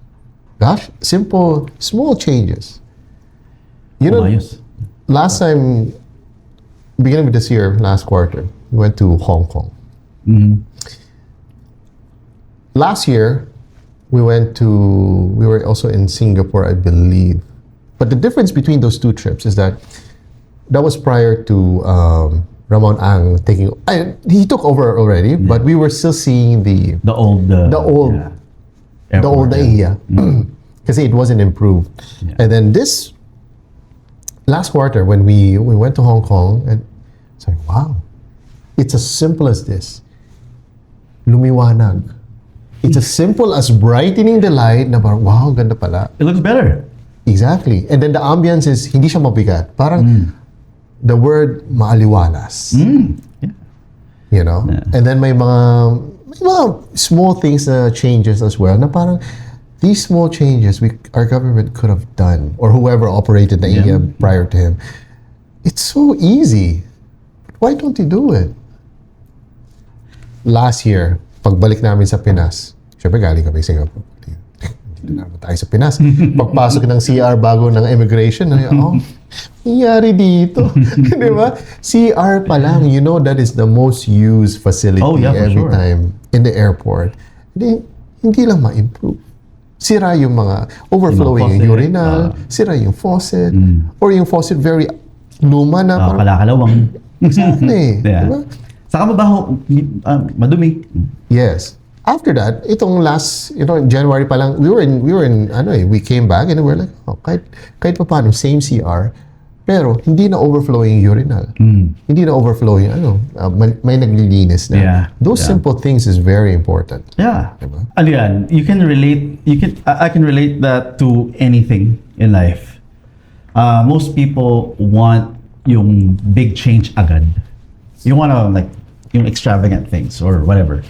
Speaker 2: simple, small changes. You know,
Speaker 1: Umayos.
Speaker 2: last time, beginning of this year, last quarter, we went to Hong Kong. Last year, we were also in Singapore, I believe. But the difference between those two trips is that was prior to Ramon Ang taking. He took over already, but we were still seeing the old NAIA because it wasn't improved.
Speaker 1: Yeah.
Speaker 2: And then this last quarter, when we went to Hong Kong, and it's like, wow, it's as simple as this. Lumiwanag. It's as simple as brightening the light na parang, wow, ganda pala.
Speaker 1: It looks better.
Speaker 2: Exactly. And then the ambience is, hindi siya mabigat. Parang, the word maaliwalas.
Speaker 1: Yeah.
Speaker 2: You know?
Speaker 1: Yeah.
Speaker 2: And then may mga small things na changes as well na parang, these small changes our government could have done, or whoever operated the India prior to him. It's so easy. Why don't you do it? Last year, pagbalik namin sa Pinas, syempre galing kami sa Singapore. Dito na naman tayo sa Pinas. Pagpasok ng CR bago ng immigration, nangyari dito. Di ba? CR pa lang, you know that is the most used facility every time in the airport. Hindi lang ma-improve. Sira yung mga overflowing yung urinal, sira yung faucet, or yung faucet very luma na.
Speaker 1: Kalakalawang.
Speaker 2: Exactly.
Speaker 1: Yeah.
Speaker 2: Diba?
Speaker 1: Saka mabaho, madumi.
Speaker 2: Yes. After that, itong last, January pa lang, we came back and we were like, kahit pa paano, same CR, pero hindi na overflowing urinal. Hindi na overflowing, may naglilinis na.
Speaker 1: Yeah.
Speaker 2: Those simple things is very important.
Speaker 1: Yeah.
Speaker 2: Diba?
Speaker 1: Ano yan, I can relate that to anything in life. Most people want yung big change agad. You want to yung extravagant things or whatever.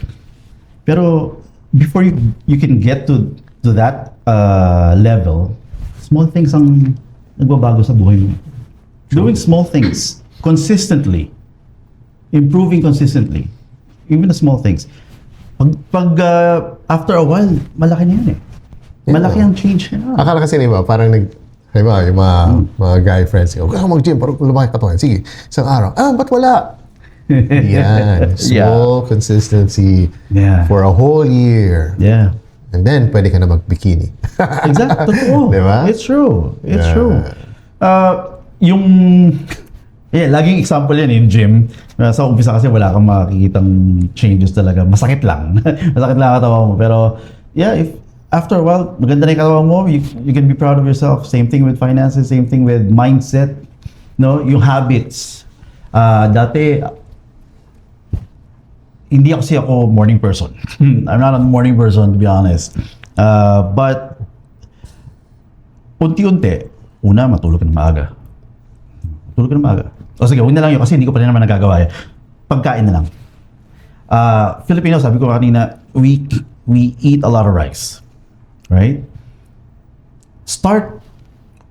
Speaker 1: Pero before you can get to that level, small things ang nagbabago sa buhay mo. Doing small things consistently, improving consistently, even the small things. Pag after a while, malaki na yan eh. Malaki ang change na.
Speaker 2: Akala kasi diba, parang yung mga guy friends, huwag ka mag-gym, parang lumaki ka to. Sige, isang araw, ba't wala? Yan. Small consistency for a whole year.
Speaker 1: Yeah.
Speaker 2: And then, pwede ka na mag-bikini.
Speaker 1: Exactly. Totoo.
Speaker 2: Diba?
Speaker 1: It's true. It's true. Laging example yan yung gym. Sa umpisa kasi wala kang makikitang changes talaga. Masakit lang. Masakit lang ang katawan mo. Pero, if after a while, maganda na yung katawan mo, you can be proud of yourself. Same thing with finances, same thing with mindset. No, yung habits. Dati, hindi ako morning person. I'm not a morning person, to be honest. But, unti-unti, una, matulog ka ng maaga. Matulog ka ng maaga. O sige, huwag na lang yun kasi hindi ko pa rin naman nagagawa. Pagkain na lang. Filipino, sabi ko kanina, we eat a lot of rice. Right?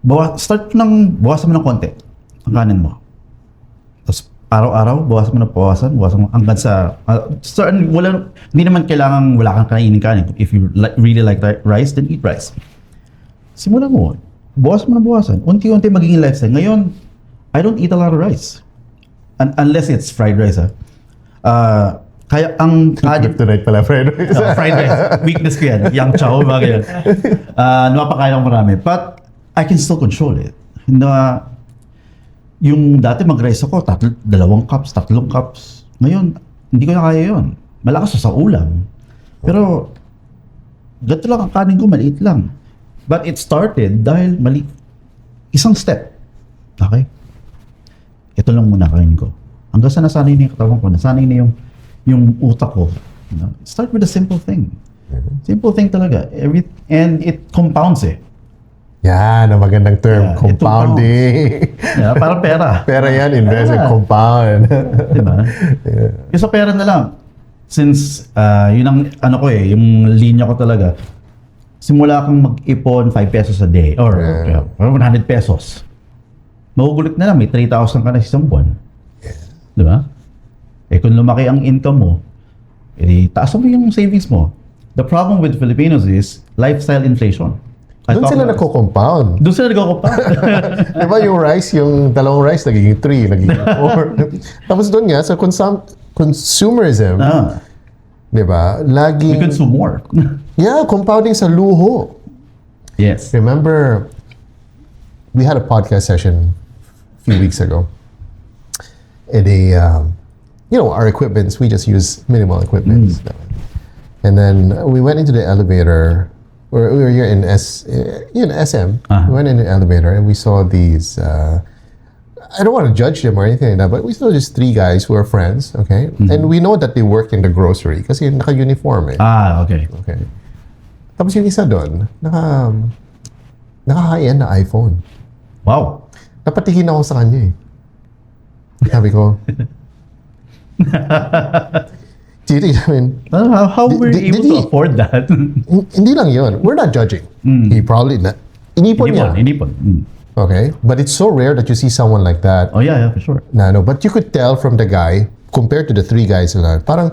Speaker 1: Bawasan mo ng konti ang kanin mo. Tapos, araw-araw, bawasan mo hanggang sa, hindi naman kailangan wala kang kainin. If you really like rice, then eat rice. Simulan mo, bawasan. Unti-unti magiging lifestyle. Ngayon, I don't eat a lot of rice. Unless it's fried rice. Kaya ang
Speaker 2: Kryptonite pala, fried rice.
Speaker 1: fried rice. Weakness ko yan. Yang chow, mga ganyan. Napakain ako marami. But, I can still control it. Yung dati mag-rice ako, 2 cups, 3 cups. Ngayon, hindi ko na kaya yun. Malakas sa ulam. Pero, ganito lang ang kanin ko, maliit lang. But it started dahil isang step. Okay? Ito lang muna kainin ko. Hanggang sa nasanay na yung katawan ko, nasanay na yung utak ko. Start with a simple thing. Simple thing talaga. And it compounds eh.
Speaker 2: Yan, ang magandang term,
Speaker 1: Yeah,
Speaker 2: compounding.
Speaker 1: Parang pera.
Speaker 2: Pera yan, invest in compound.
Speaker 1: Diba? Yung sa pera na lang. Since, yun ang yung linya ko talaga. Simula kang mag-ipon 5 pesos a day or 100 pesos. Magugulit na lang, may 3,000 ka na isang buwan. Diba? Kung lumaki ang income mo, taas mo yung savings mo. The problem with Filipinos is lifestyle inflation.
Speaker 2: Doon sila nagko-compound.
Speaker 1: Doon sila nagko-compound.
Speaker 2: Diba yung rice, yung dalawang rice, nagiging 3, nagiging 4. Tapos doon nga, sa consumerism, diba, laging...
Speaker 1: We consume more.
Speaker 2: Yeah, compounding sa luho.
Speaker 1: Yes.
Speaker 2: Remember, we had a podcast session a few weeks ago. And our equipments, we just use minimal equipment. And then we went into the elevator. We were here in SM. We went in the elevator and we saw these, I don't want to judge them or anything like that, but we still just three guys who are friends, okay? And we know that they work in the grocery kasi naka-uniform eh.
Speaker 1: Okay.
Speaker 2: Okay. Tapos yung isa doon, naka-high-end na iPhone.
Speaker 1: Wow.
Speaker 2: Napatingin ako sa kanya eh. Sabi ko, Titi, I mean,
Speaker 1: How were you able
Speaker 2: did
Speaker 1: to
Speaker 2: he-
Speaker 1: afford that?
Speaker 2: hindi lang yun. We're not judging. He probably, inipon niya.
Speaker 1: Inipon.
Speaker 2: Okay? But it's so rare that you see someone like that.
Speaker 1: Oh yeah, for sure.
Speaker 2: Na, no, but you could tell from the guy, compared to the three guys na, parang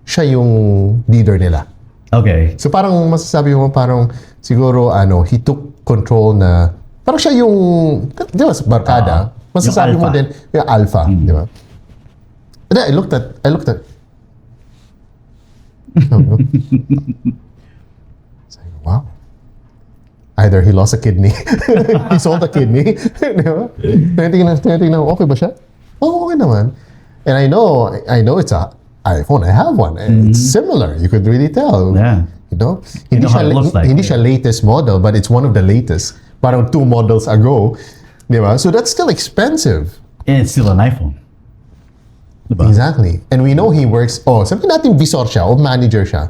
Speaker 2: siya yung leader nila.
Speaker 1: Okay.
Speaker 2: So parang masasabi mo parang siguro he took control na parang siya yung di ba sa barkada masasabi
Speaker 1: yung
Speaker 2: mo
Speaker 1: alpha.
Speaker 2: din yung alpha, di ba? And then I looked at sabi ko, wow. Either he lost a kidney, he sold a kidney, di ba? Tinitingnan, okay ba siya? Oh, okay naman. And I know it's a iPhone. I have one. It's similar. You could really tell.
Speaker 1: Yeah.
Speaker 2: You know?
Speaker 1: You know how it looks like.
Speaker 2: Hindi siya latest model, but it's one of the latest. Parang 2 models ago. Di ba? So that's still expensive.
Speaker 1: And it's still an iPhone. Diba?
Speaker 2: Exactly. And we know he works, sabihin natin visor siya o manager siya.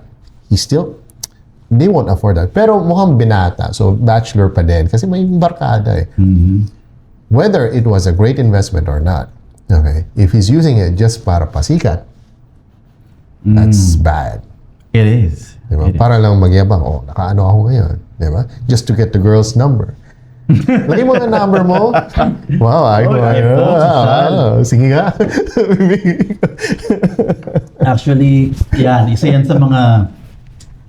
Speaker 2: They won't afford that. Pero mukhang binata. So bachelor pa din. Kasi may barkada eh. Whether it was a great investment or not, okay, if he's using it just para pasikat, that's bad.
Speaker 1: It is.
Speaker 2: Diba?
Speaker 1: It is.
Speaker 2: Para lang magyabang, nakaano ako ngayon. Diba? Just to get the girl's number. Lagi mo ang number mo. Wow, sige nga.
Speaker 1: Actually, yan. Isa yan sa mga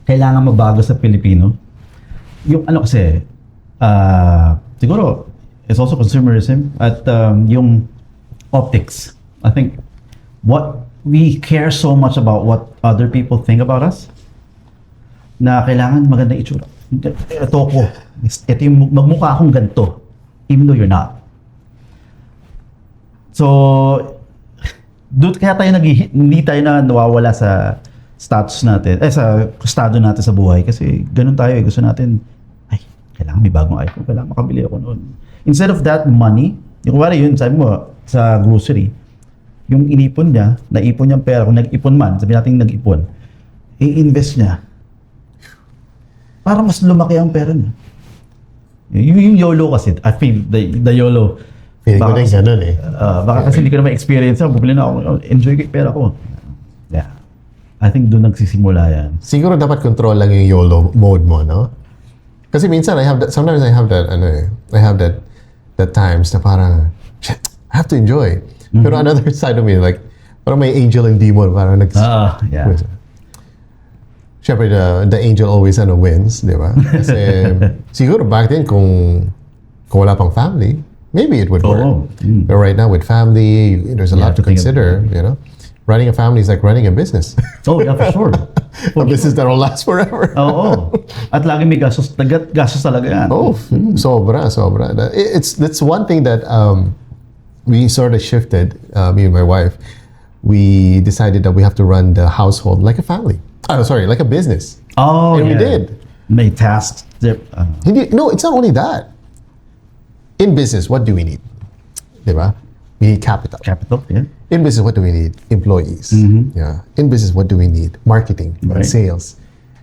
Speaker 1: kailangan mabago sa Pilipino. Yung ano kasi, siguro, it's also consumerism at yung optics. I think what we care so much about what other people think about us na kailangan maganda itsura. Ito ko. Ito yung magmukha akong ganito even though you're not. So, doon kaya tayo hindi tayo na nawawala sa status natin, sa estado natin sa buhay kasi ganun tayo eh. Gusto natin, kailangan may bagong iPhone, kailangan makabili ako noon. Instead of that money, yung kumari yun, sabi mo, sa grocery, yung inipon niya, naipon niyang pera, kung nag-ipon man, sabi natin nag-ipon, i-invest niya. Para mas lumaki ang pera niya. Yung YOLO kasi, I feel, the YOLO.
Speaker 2: Feeling ko din ganun eh.
Speaker 1: Baka kasi hindi ko na ma-experience yan, bumili na ako, enjoy ko yung pera ko. Yeah. I think doon nagsisimula yan.
Speaker 2: Siguro dapat control lang yung YOLO mode mo, no? Kasi minsan sometimes I have that times na parang, shit, I have to enjoy. Pero another side of me, like, parang may angel and demon, parang
Speaker 1: Yeah.
Speaker 2: Siyempre, the angel always wins, di ba? Kasi siguro back then, kung wala pang family, maybe it would work. But right now, with family, there's a lot to
Speaker 1: have to think of
Speaker 2: consider, you know? Running a family is like running a business.
Speaker 1: Oh, yeah, for sure.
Speaker 2: A business that will last forever.
Speaker 1: Oo. At lagi may gastos talaga yan.
Speaker 2: Oh, sobra. That's one thing that we sort of shifted, me and my wife. We decided that we have to run the household like a family. Like a business.
Speaker 1: Oh,
Speaker 2: And
Speaker 1: yeah.
Speaker 2: we did.
Speaker 1: May tasks.
Speaker 2: No, it's not only that. In business, what do we need? Diba? We need capital.
Speaker 1: Capital, yeah.
Speaker 2: In business, what do we need? Employees. Yeah. In business, what do we need? Marketing,
Speaker 1: Right.
Speaker 2: sales.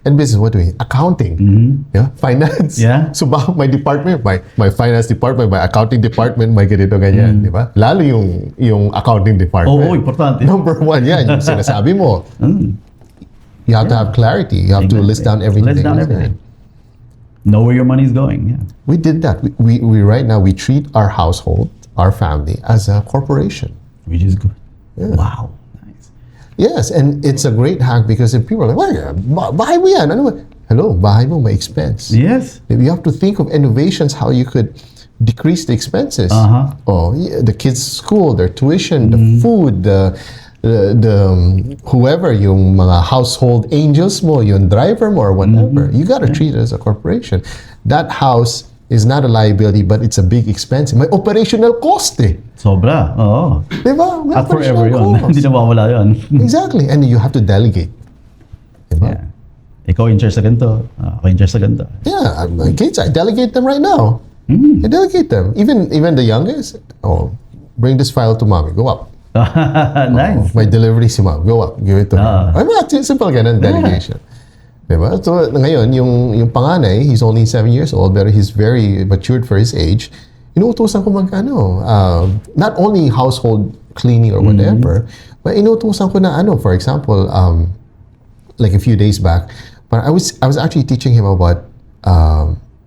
Speaker 2: In business, what do we need? Accounting. Yeah. Finance.
Speaker 1: Yeah.
Speaker 2: So, my department, my finance department, my accounting department, may ganito ganyan, di ba? Lalo yung accounting department.
Speaker 1: Oo, importante.
Speaker 2: Number one, yan. Yung sinasabi mo. You have to have clarity. You have to list down everything.
Speaker 1: List down everything. Know where your money is going, yeah.
Speaker 2: We did that. We right now, we treat our household, our family, as a corporation.
Speaker 1: Which is good.
Speaker 2: Yeah.
Speaker 1: Wow. Nice.
Speaker 2: Yes, and it's a great hack because if people are like, bahay mo yan. Ano ba? Hello, bahay mo, may expense.
Speaker 1: Yes.
Speaker 2: You have to think of innovations, how you could decrease the expenses. The kids' school, their tuition, the food, the whoever, yung mga household angels mo, yung driver mo or whatever. You gotta treat it as a corporation. That house is not a liability, but it's a big expense. May operational cost eh.
Speaker 1: Sobra. Oo.
Speaker 2: Diba? May
Speaker 1: At forever
Speaker 2: operational
Speaker 1: yun.
Speaker 2: cost.
Speaker 1: Hindi na mawawala yun.
Speaker 2: Exactly. And you have to delegate. Diba?
Speaker 1: Yeah. Ikaw in charge sa ganito. Ako in charge sa ganito.
Speaker 2: Yeah, my kids, I delegate them right now. I delegate them. Even the youngest. bring this file to mommy, go up.
Speaker 1: Nice.
Speaker 2: May delivery si mom, go up, give it to her. Ay, mga simple ganun, delegation. Diba? So, ngayon, yung panganay, he's only 7 years old, but he's very matured for his age. Inuutosan ko not only household cleaning or whatever, but inuutosan ko na for example, like a few days back, but I was actually teaching him about,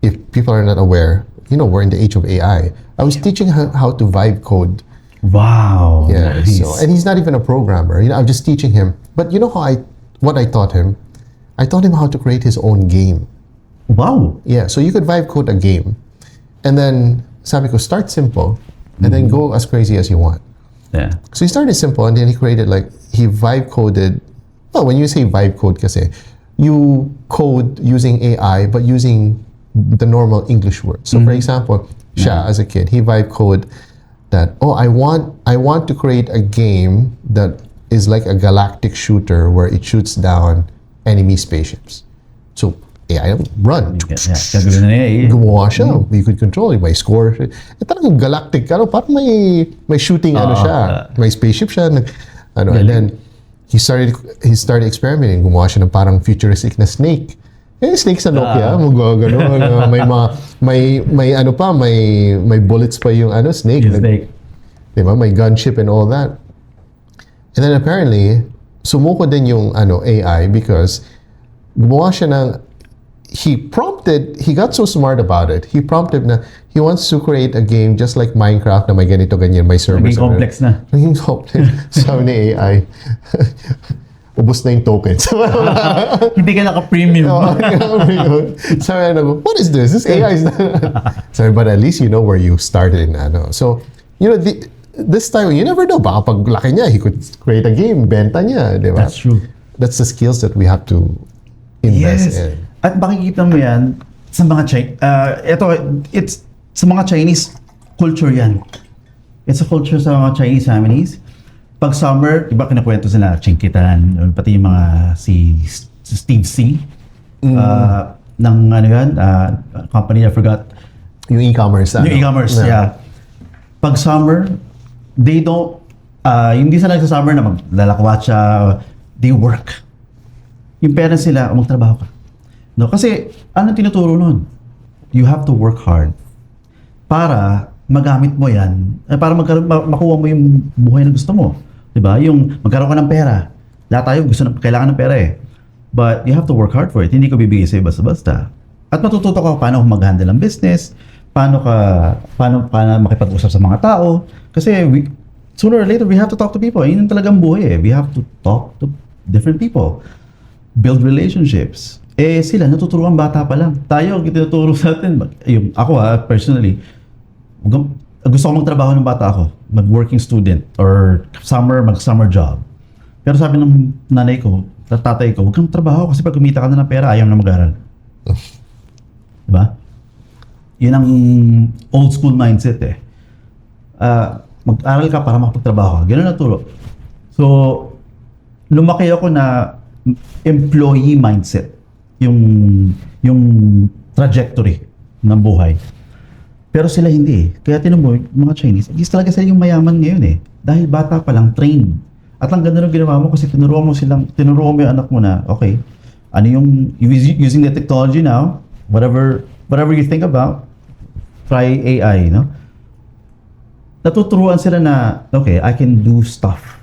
Speaker 2: if people are not aware, we're in the age of AI. I was teaching him how to vibe code.
Speaker 1: Wow.
Speaker 2: Yeah,
Speaker 1: Nice.
Speaker 2: and he's not even a programmer. I'm just teaching him. But you know what I taught him? I taught him how to create his own game.
Speaker 1: Wow.
Speaker 2: Yeah, so you could vibe code a game, and then sabi ko, start simple, and then go as crazy as you want.
Speaker 1: Yeah.
Speaker 2: So he started simple, and then he vibe coded. Well, when you say vibe code, kasi you code using AI, but using the normal English words. So for example, siya as a kid, he vibe code that, I want to create a game that is like a galactic shooter where it shoots down enemy spaceships. So AI, run.
Speaker 1: Yeah. Gagawin na niya.
Speaker 2: Gumawa siya. You could control it. May score. Talagang galactic. Parang may shooting siya. May spaceship siya. And then he started experimenting. Gumawa siya ng parang futuristic na snake. Snake sa Nokia, gano'n. May bullets pa yung snake.
Speaker 1: Snake.
Speaker 2: Diba? May gunship and all that. And then apparently, sumuko din yung AI because gumawa siya ng, he got so smart about it. He prompted na he wants to create a game just like Minecraft na may ganito ganyan, may servers.
Speaker 1: Naging complex na.
Speaker 2: Naging complex. Sabi ni AI, ubos na yung tokens.
Speaker 1: Hindi ka naka-premium.
Speaker 2: Sabi na, what is this? This AI is Sabi, but at least you know where you started in So, this time, you never know. Baka pag laki niya, he could create a game, benta niya, di ba?
Speaker 1: That's true.
Speaker 2: That's the skills that we have to invest in.
Speaker 1: At makikita mo yan sa mga it's sa mga Chinese culture yan. It's a culture sa mga Chinese families. Pag summer, iba kinakwento sila, Chinkitan, pati yung mga si Steve C. Ng company, I forgot.
Speaker 2: Yung e-commerce.
Speaker 1: Yung e-commerce, yeah. Pag summer, they don't, hindi sila sa summer na maglalakwatsa, they work. Yung parents sila, magtrabaho ka. No, kasi ano tinuturo nun? You have to work hard para magamit mo yan, para makuha mo yung buhay na gusto mo. Diba? Yung magkaroon ka ng pera. Lahat tayo kailangan ng pera eh. But you have to work hard for it. Hindi ko bibigay sa'yo basta-basta. At matututo ka paano mag-handle ng business, paano makipag-usap sa mga tao. Kasi sooner or later, we have to talk to people. Yun yung talagang buhay eh. We have to talk to different people. Build relationships. Sila, natuturuan bata pa lang. Tayo, ang tinuturo sa atin, ako personally, gusto ko magtrabaho ng bata ako. Mag-working student or mag-summer job. Pero sabi ng nanay ko, tatay ko, huwag kang trabaho kasi pag kumita ka na ng pera, ayaw na mag-aral. Diba? Yun ang old school mindset eh. Mag-aral ka para makapagtrabaho ka. Ganun na turo. So, lumaki ako na employee mindset. Yung trajectory ng buhay. Pero sila hindi eh. Kaya tinan mo, mga Chinese, at least talaga sila yung mayaman ngayon eh. Dahil bata pa lang, trained. At ang ganda ng ginawa mo kasi tinuruan mo yung anak mo na, okay, ano yung, using the technology now, whatever you think about, try AI, no? Natuturuan sila na, okay, I can do stuff.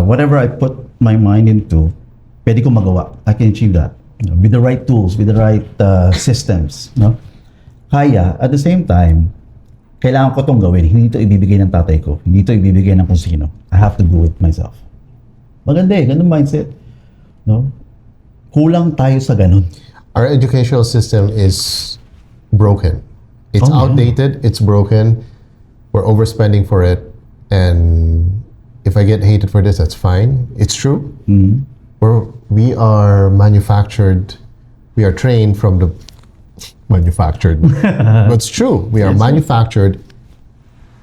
Speaker 1: Whatever I put my mind into, pwede ko magawa. I can achieve that. With the right tools, with the right systems, no? Kaya, at the same time, kailangan ko itong gawin. Hindi ito ibibigay ng tatay ko. Hindi ito ibibigay ng kung sino. I have to do it myself. Maganda eh, ganun mindset. No? Kulang tayo sa ganun.
Speaker 2: Our educational system is broken. It's outdated, it's broken. We're overspending for it. And if I get hated for this, that's fine. It's true.
Speaker 1: Mm-hmm.
Speaker 2: We are manufactured, we are trained from the manufactured. But it's true. We are manufactured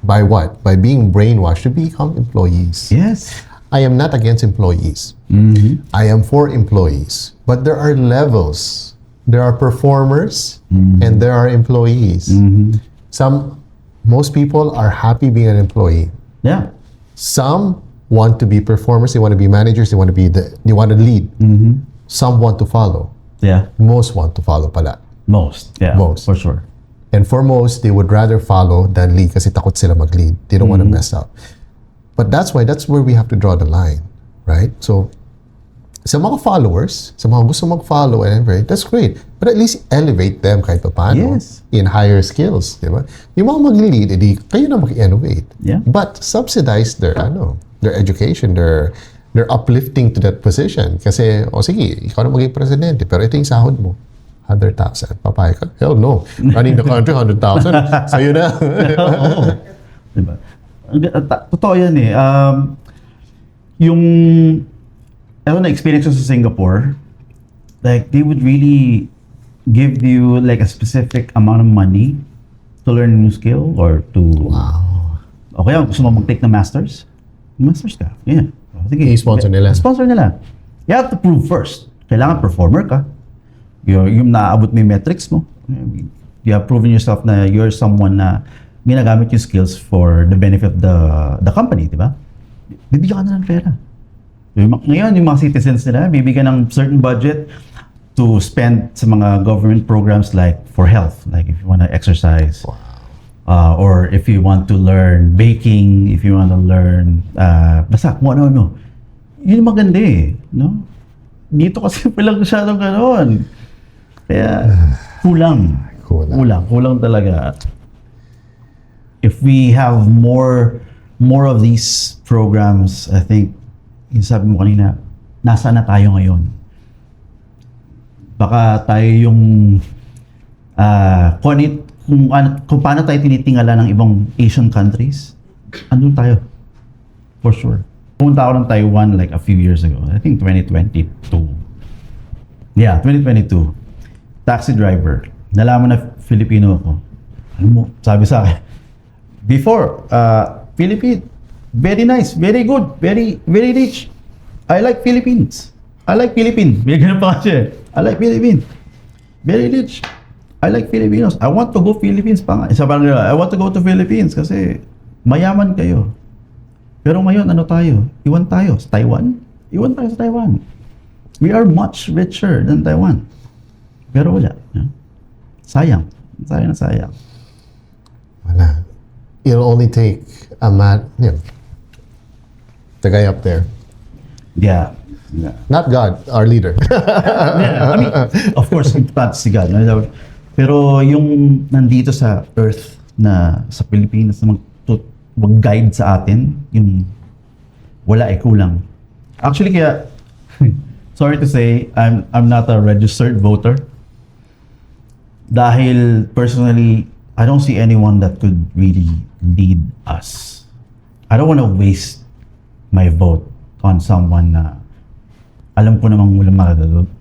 Speaker 2: by what? By being brainwashed to become employees.
Speaker 1: Yes.
Speaker 2: I am not against employees.
Speaker 1: Mm-hmm.
Speaker 2: I am for employees. But there are levels. There are performers and there are employees.
Speaker 1: Mm-hmm.
Speaker 2: Some most people are happy being an employee.
Speaker 1: Yeah.
Speaker 2: Some want to be performers, they want to be managers, they want to lead. Some want to follow.
Speaker 1: Yeah.
Speaker 2: Most want to follow pala.
Speaker 1: Most. Yeah.
Speaker 2: Most.
Speaker 1: For sure.
Speaker 2: And for most, they would rather follow than lead kasi takot sila mag-lead. They don't want to mess up. But that's where we have to draw the line, right? So, sa mga followers, sa mga gusto mag-follow and everything, that's great. But at least elevate them kahit pa paano
Speaker 1: Yes.
Speaker 2: in higher skills, di ba? Yung mga mag-lead, edi kayo na mag-innovate.
Speaker 1: Yeah.
Speaker 2: But subsidize their education, their uplifting to that position. Kasi, sige, ikaw na maging presidente, pero ito yung sahod mo. 100,000. Papayag ka? Hell no. Running the country, 100,000. Sa'yo na.
Speaker 1: Oo. Diba? Totoo yan eh. Yung experience ko sa Singapore, like they would really give you like a specific amount of money to learn a new skill or to...
Speaker 2: Wow.
Speaker 1: O kaya gusto mo mag-take na masters? Masters ka. Yeah. Sige.
Speaker 2: I-sponsor nila.
Speaker 1: Sponsor nila. You have to prove first. Kailangan performer ka. Yung naaabot mo yung metrics mo. You have proven yourself na you're someone na ginagamit yung skills for the benefit of the company, di ba? Bibigyan ka na ng pera. Ngayon, yung mga citizens nila, bibigyan ng certain budget to spend sa mga government programs like for health, like if you want to exercise, or if you want to learn baking, if you want to learn, basta kung ano-ano. Yun yung maganda eh, no? Dito kasi walang masyadong gano'n. Kaya, kulang talaga. If we have more of these programs, I think, yung sabi mo kanina, nasa na tayo ngayon? Baka tayo yung kung paano tayo tinitingala ng ibang Asian countries, andun tayo. For sure. Pumunta ako ng Taiwan like a few years ago. I think 2022. Yeah, 2022. Taxi driver. Nalaman na Filipino ako. Ano mo, sabi sa akin, before, Philippines, very nice, very good, very rich. I like Philippines. I like Philippines. May ganun pa kasi. I like Philippines. Very rich. I like Filipinos. I want to go Philippines pa nga. Isa pa nila, I want to go to Philippines kasi mayaman kayo. Pero ngayon, ano tayo? Iwan tayo sa Taiwan? Iwan tayo sa Taiwan. We are much richer than Taiwan. Pero wala. Sayang. Sayang na sayang.
Speaker 2: Wala. It'll only take a the guy up there.
Speaker 1: Yeah.
Speaker 2: Not God, our leader.
Speaker 1: Yeah, I mean, of course, importante si God. No? Pero yung nandito sa earth na sa Pilipinas na mag-guide sa atin, yung wala kulang. Actually, kaya, sorry to say, I'm not a registered voter. Dahil personally, I don't see anyone that could really lead us. I don't want to waste my vote on someone na alam ko namang walang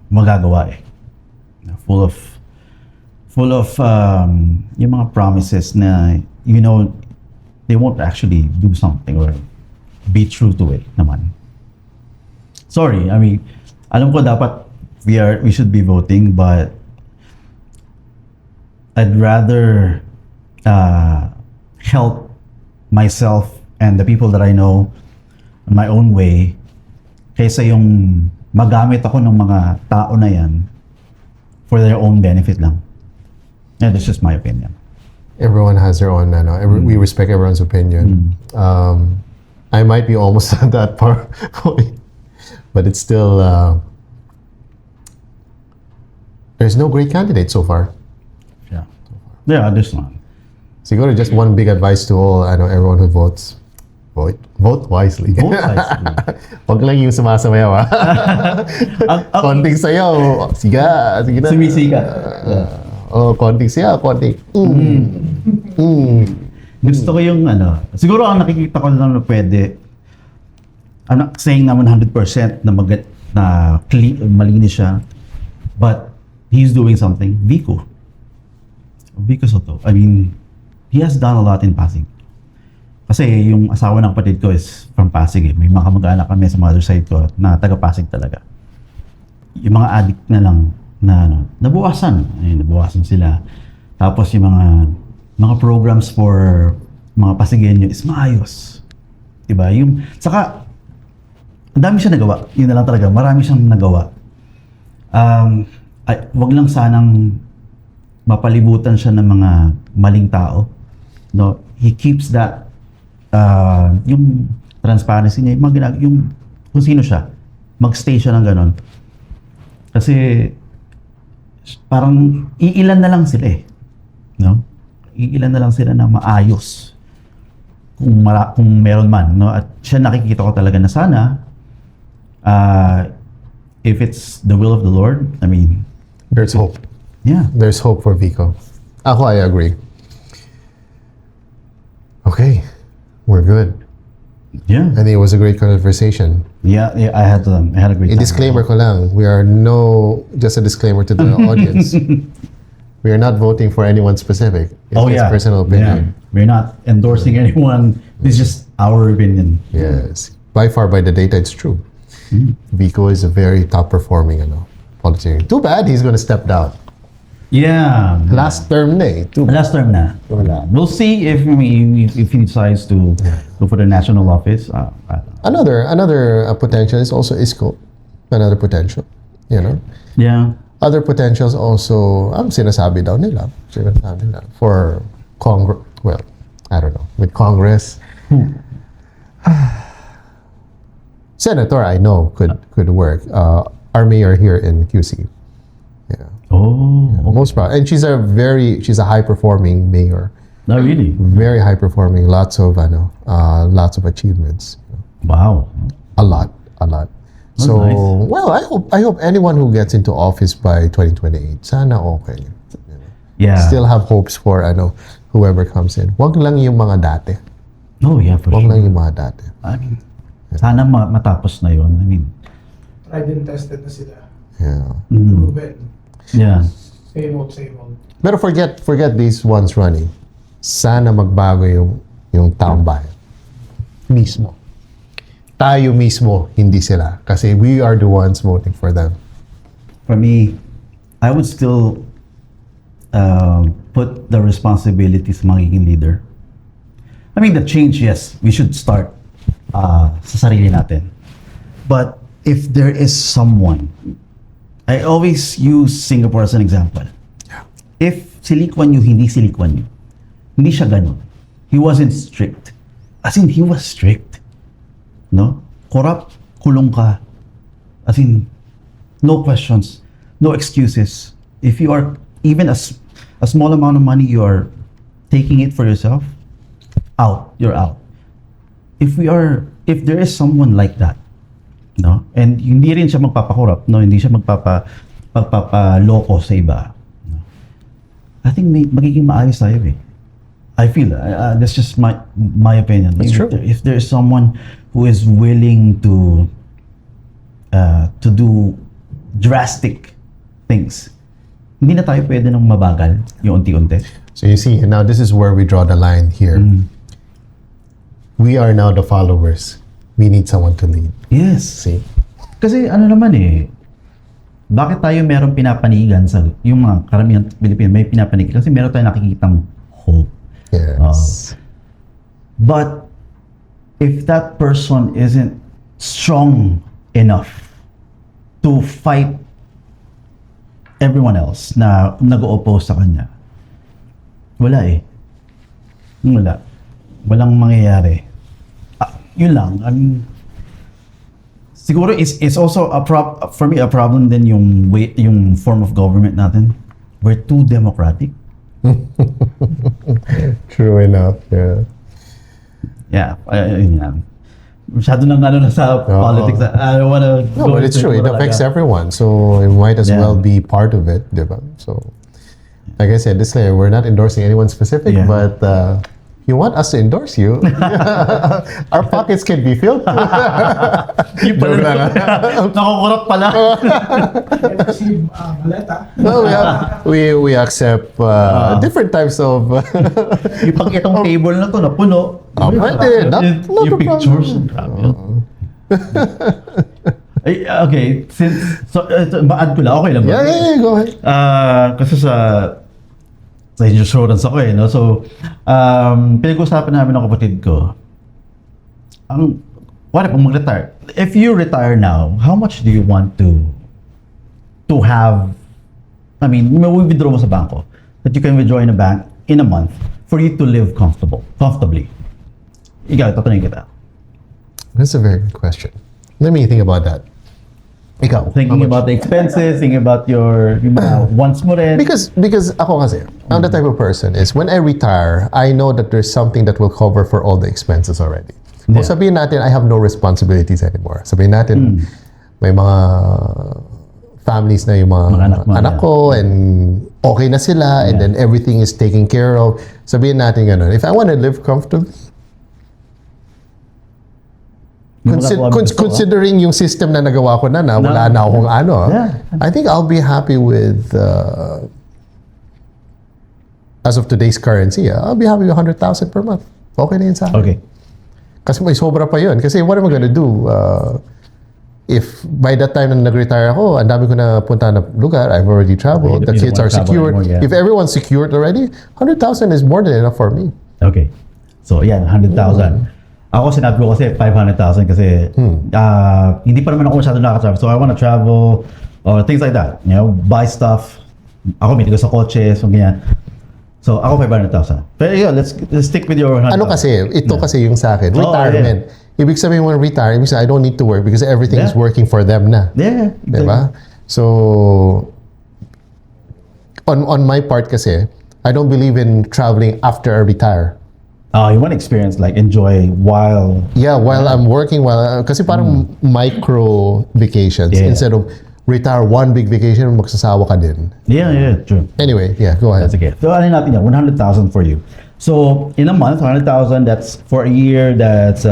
Speaker 1: magagawa eh. Full of yung mga promises na they won't actually do something or be true to it naman. Sorry, I mean, alam ko dapat we should be voting, but I'd rather help myself and the people that I know in my own way kaysa yung magamit ako ng mga tao na yan for their own benefit lang. Yeah, that's just my opinion.
Speaker 2: Everyone has their own, we respect everyone's opinion. I might be almost at that part, but it's still, there's no great candidate so far.
Speaker 1: Yeah, there's not.
Speaker 2: Siguro just one big advice to all, everyone who votes. Vote wisely.
Speaker 1: Vote wisely.
Speaker 2: Huwag lang yung sumasayaw, ha? Konting sayaw. Sige na.
Speaker 1: Sumisika.
Speaker 2: Konting sayaw, konting.
Speaker 1: Gusto ko yung siguro ang nakikita ko lang na pwede, I'm not saying naman 100% na malinis siya, but he's doing something. Vico Soto. I mean, he has done a lot in Pasig. Kasi yung asawa ng kapatid ko is from Pasig eh. May mga kamag-anak kami sa mother side ko na taga Pasig talaga. Yung mga addict na lang na nabuwasan. Nabuwasan sila. Tapos yung mga mga programs for mga Pasigueño is maayos. Diba? Saka, ang dami siya nagawa. Yun na lang talaga. Marami siyang nagawa. Wag lang sanang mapalibutan siya ng mga maling tao. No? He keeps that, yung transparency niya, yung kung sino siya, magstay siya ng ganon. Kasi, parang iilan na lang sila eh. No? Iilan na lang sila na maayos. Kung meron man. No? At siya nakikita ko talaga na sana, if it's the will of the Lord, I mean,
Speaker 2: There's hope.
Speaker 1: yeah.
Speaker 2: There's hope for Vico. I agree. Okay, we're good.
Speaker 1: Yeah.
Speaker 2: I think it was a great conversation.
Speaker 1: Yeah, I had a great
Speaker 2: A
Speaker 1: time.
Speaker 2: disclaimer ko lang, just a disclaimer to the audience. We are not voting for anyone specific. It's
Speaker 1: Oh
Speaker 2: just
Speaker 1: yeah.
Speaker 2: personal opinion.
Speaker 1: Yeah. We're not endorsing anyone. This is just our opinion.
Speaker 2: Yes. By far, by the data, it's true. Vico is a very top performing politician. Too bad he's going to step down.
Speaker 1: Yeah.
Speaker 2: Last term na eh.
Speaker 1: Last term na. Wala. We'll see if he decides to go for the national office.
Speaker 2: Another potential is also ISCO. Another potential.
Speaker 1: Yeah.
Speaker 2: Other potentials also, sinasabi daw nila for Congress. Well, I don't know. With Congress, Senator, I know could work. Our mayor here in QC. Yeah.
Speaker 1: Oh.
Speaker 2: Most probably. And she's a high performing mayor.
Speaker 1: No, really?
Speaker 2: Very high performing. Lots of achievements.
Speaker 1: Wow.
Speaker 2: A lot. So,
Speaker 1: nice.
Speaker 2: well, I hope anyone who gets into office by 2028, sana okay.
Speaker 1: Yeah.
Speaker 2: Still have hopes for whoever comes in. Wag lang yung mga dati.
Speaker 1: Oh, yeah, for
Speaker 2: Wag
Speaker 1: sure.
Speaker 2: lang yung mga dati.
Speaker 1: I mean, sana matapos na yun. I mean,
Speaker 3: Tried and tested na sila.
Speaker 2: Yeah.
Speaker 3: Proven.
Speaker 1: yeah.
Speaker 3: Same old.
Speaker 2: Pero forget these ones running. Sana magbago yung taong bayan. Mismo. Tayo mismo, hindi sila. Kasi we are the ones voting for them.
Speaker 1: For me, I would still put the responsibilities magiging leader. I mean, the change, yes, we should start sa sarili natin. But if there is someone, I always use Singapore as an example. If si Lee Kuan Yew, hindi si Lee Kuan Yew, hindi siya ganun. He wasn't strict. As in, he was strict. No? Corrupt, kulong ka. As in, no questions, no excuses. If you are even a small amount of money, you are taking it for yourself, you're out. If there is someone like that, no, and hindi rin siya magpapakorrupt, no, hindi siya magpapaloko sa iba, no, I think magiging maayos tayo eh. I feel that's just my opinion.
Speaker 2: That's true.
Speaker 1: If there is someone who is willing to do drastic things, hindi na tayo pwede nang mabagal yung unti-unti.
Speaker 2: So you see, now this is where we draw the line here. We are now the followers. We need someone to lead.
Speaker 1: Yes.
Speaker 2: See?
Speaker 1: Kasi ano naman eh, bakit tayo merong pinapanigan sa yung mga karamihan Pilipino may pinapanigan kasi meron tayong nakikitang hope.
Speaker 2: Yes.
Speaker 1: But if that person isn't strong enough to fight everyone else na nag-o-oppose sa kanya, wala eh. Wala. Walang mangyayari. Yun lang. I mean, siguro it's also for me a problem din yung form of government natin. We're too democratic.
Speaker 2: True enough, yeah.
Speaker 1: Yeah, yun yan. Masyado nang na sa politics. I don't wanna
Speaker 2: No, but it's true. It affects everyone. So it might as well be part of it, diba? So, like I said, we're not endorsing anyone specific,
Speaker 1: Yeah.
Speaker 2: but if you want us to endorse you, our pockets can be filled.
Speaker 1: Yung pala nakukurap pala.
Speaker 3: Receive maleta.
Speaker 2: Well, we accept different types of
Speaker 1: Yung pag itong table na to napuno.
Speaker 2: pwede. Not
Speaker 1: Yung
Speaker 2: a
Speaker 1: pictures.
Speaker 2: problem.
Speaker 1: Ay, okay, ma-add ko lang, okay lang ba?
Speaker 2: Yeah, go ahead.
Speaker 1: Kasi sa insurance ako eh, no? So, pinag-usapan namin ng kapatid ko, what if mag-retire? If you retire now, how much do you want to have, I mean, may withdraw mo sa bangko, that you can withdraw in a bank in a month for you to live comfortably. Ikaw, tatanungin kita.
Speaker 2: That's a very good question. Let me think about that. Ikaw, how
Speaker 1: Thinking
Speaker 2: much?
Speaker 1: about the expenses, thinking about your wants mo rin.
Speaker 2: Because ako kasi, I'm the type of person is when I retire, I know that there's something that will cover for all the expenses already. Kung
Speaker 1: Yeah.
Speaker 2: sabihin natin, I have no responsibilities anymore. Sabihin natin, may mga families na yung mga,
Speaker 1: Mga anak mo,
Speaker 2: ko and okay na sila and then everything is taken care of. Sabihin natin ganun. If I want to live comfortably,
Speaker 1: Yung mga kuha mo gusto,
Speaker 2: considering yung system na nagawa ko na wala na akong ano,
Speaker 1: Yeah.
Speaker 2: I think I'll be happy with as of today's currency, I'll be happy with 100,000 per month. Okay na yun sa akin.
Speaker 1: Okay.
Speaker 2: Kasi may sobra pa yun. Kasi what am I gonna do? If by that time na nag-retire ako, ang dami ko na punta na lugar, I've already traveled,
Speaker 1: You
Speaker 2: the
Speaker 1: don't
Speaker 2: kids
Speaker 1: wanna
Speaker 2: are
Speaker 1: travel
Speaker 2: secured.
Speaker 1: anymore, yeah.
Speaker 2: If everyone's secured already, 100,000 is more than enough for me.
Speaker 1: Okay. So, yan, 100,000. Ako, sinabi ko kasi 500,000 kasi hindi pa naman ako masyado nakaka-travel. So, I wanna travel or things like that. You know, buy stuff. Ako, may tigo sa kotse, so ganyan. So, ako 500,000. Pero yun, let's stick with your 100,000.
Speaker 2: Ano kasi, ito kasi yung sa akin,
Speaker 1: Oh,
Speaker 2: retirement. Ibig sabihin mo retire, ibig sabihin I don't need to work because everything is
Speaker 1: Yeah.
Speaker 2: working for them na.
Speaker 1: Yeah, exactly.
Speaker 2: Diba? So, on my part kasi, I don't believe in traveling after I retire.
Speaker 1: You want to experience, like, enjoy while...
Speaker 2: Yeah, while I'm working, kasi parang micro vacations.
Speaker 1: Yeah.
Speaker 2: Instead of retire one big vacation, magsasawa ka din.
Speaker 1: Yeah, true.
Speaker 2: Anyway, yeah, go ahead.
Speaker 1: That's okay. So, ano natin yan? 100,000 for you. So, in a month, 100,000, that's for a year, that's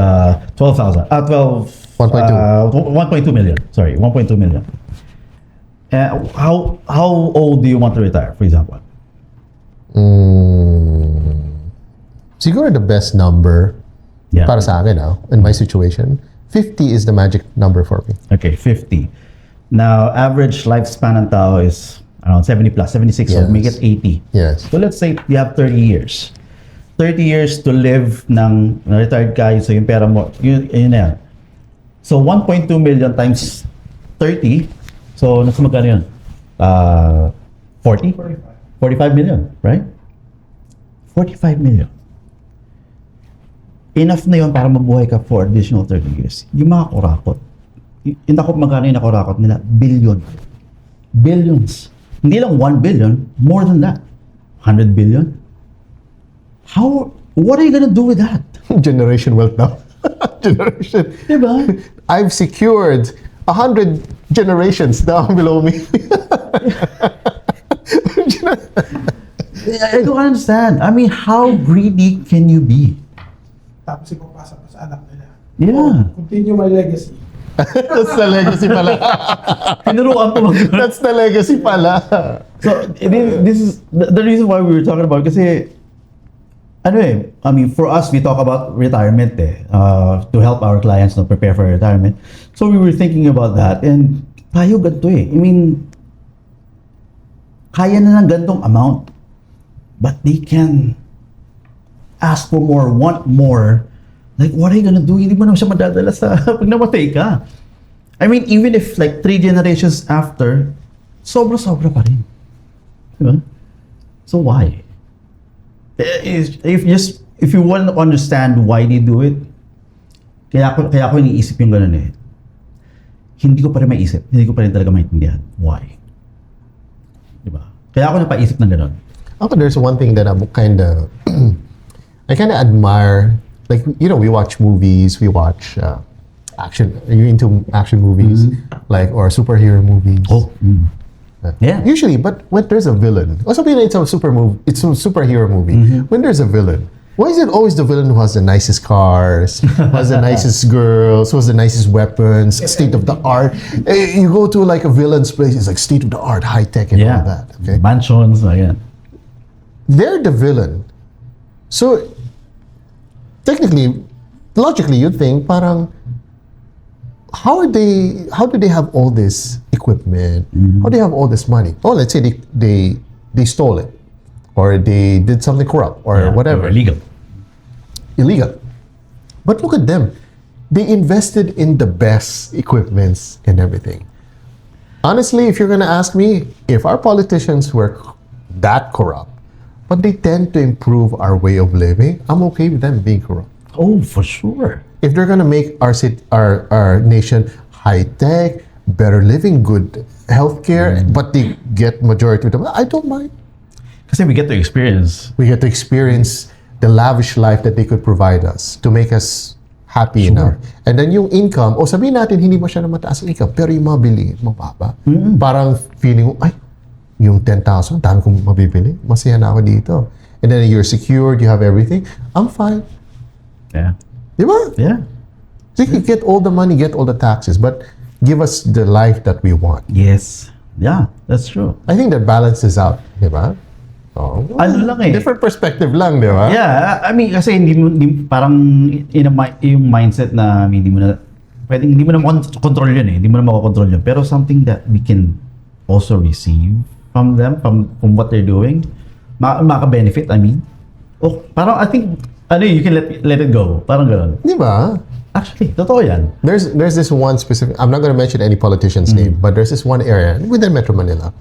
Speaker 1: 12,000. 1.2 million. Sorry, 1.2 million. How old do you want to retire, for example?
Speaker 2: Siguro the best number
Speaker 1: Yeah.
Speaker 2: para sa akin, in my situation, 50 is the magic number for me.
Speaker 1: Okay, 50. Now, average lifespan ng tao is around 70 plus, 76, so
Speaker 2: Yes.
Speaker 1: make it 80.
Speaker 2: Yes.
Speaker 1: So let's say you have 30 years. 30 years to live ng retired ka, so yung pera mo, yun na yan. So 1.2 million times 30, so nasa magkano yun? 40? 45 million, right? 45 million. Enough na yun para mabuhay ka for additional 30 years. Yung mga kurakot, yung magkano yung nakurakot nila? Billions. Hindi lang 1 billion, more than that. 100 billion? What are you gonna do with that?
Speaker 2: Generation wealth now. Generation.
Speaker 1: Diba?
Speaker 2: I've secured 100 generations down below me.
Speaker 1: I don't understand. I mean, how greedy can you be?
Speaker 3: Tapos ipapasa pa sa anak nila.
Speaker 1: Yeah.
Speaker 3: Continue my legacy.
Speaker 2: That's the legacy pala.
Speaker 1: Pinuruan ko
Speaker 2: That's the legacy pala.
Speaker 1: So, this is the reason why we were talking about kasi I mean, for us, we talk about retirement to help our clients prepare for retirement. So we were thinking about that and tayo ganito I mean, kaya na ng gantong amount but they can ask for more, want more. Like, what are you gonna do? Hindi mo naman siya madadala sa pag namatay ka. I mean, even if like 3 generations after, sobra-sobra pa rin. Diba? So why? If you want to understand why they do it, kaya ko iniisip yung ganun hindi ko pa rin maisip, hindi ko pa rin talaga maintindihan. Why? Diba? Kaya ako napaisip ng ganun.
Speaker 2: Also, there's one thing that I'm I kind of admire. Like, we watch movies, we watch action. Are you into action movies? Like, or superhero movies?
Speaker 1: Yeah.
Speaker 2: Usually, but when there's a villain, or something like it's a superhero movie. When there's a villain, why is it always the villain who has the nicest cars, who has the nicest girls, who has the nicest weapons, state of the art? You go to like a villain's place, it's like state of the art, high tech, and all that. Okay,
Speaker 1: Mansions, ayan.
Speaker 2: they're the villain. So technically, logically, you'd think parang how do they have all this equipment? How do they have all this money? Oh, let's say they stole it. or they did something corrupt or
Speaker 1: Yeah,
Speaker 2: whatever.
Speaker 1: or illegal.
Speaker 2: Illegal. But look at them. They invested in the best equipments and everything. Honestly, if you're going to ask me, if our politicians were that corrupt, but they tend to improve our way of living, I'm okay with them being corrupt.
Speaker 1: Oh, for sure.
Speaker 2: If they're going to make our city, our nation high tech, better living, good healthcare, but they get majority of them, I don't mind.
Speaker 1: Kasi we get to experience.
Speaker 2: We get to experience the lavish life that they could provide us to make us happy enough. And then yung income, o sabihin natin hindi masyadong mataas ang income, pero yung mabili, mababa. Parang feeling mo, ay, yung 10,000, dami kong mabibili. Masaya na ako dito. And then you're secured, you have everything. I'm fine.
Speaker 1: Yeah.
Speaker 2: Di ba?
Speaker 1: Yeah.
Speaker 2: So you get all the money, get all the taxes, but give us the life that we want.
Speaker 1: Yes. Yeah, that's true.
Speaker 2: I think that balances out. Di ba? Oh,
Speaker 1: Ano lang eh.
Speaker 2: different perspective lang, di ba?
Speaker 1: Yeah, I mean, kasi parang yung mindset na hindi mo na control yun eh. Hindi mo na makokontrol yun. Pero something that we can also receive from them, from what they're doing, maka-benefit, I mean. Oh, parang I think, you can let it go. Parang gano'n.
Speaker 2: Di ba?
Speaker 1: Actually, totoo yan.
Speaker 2: There's this one specific, I'm not going to mention any politician's name, but there's this one area within Metro Manila.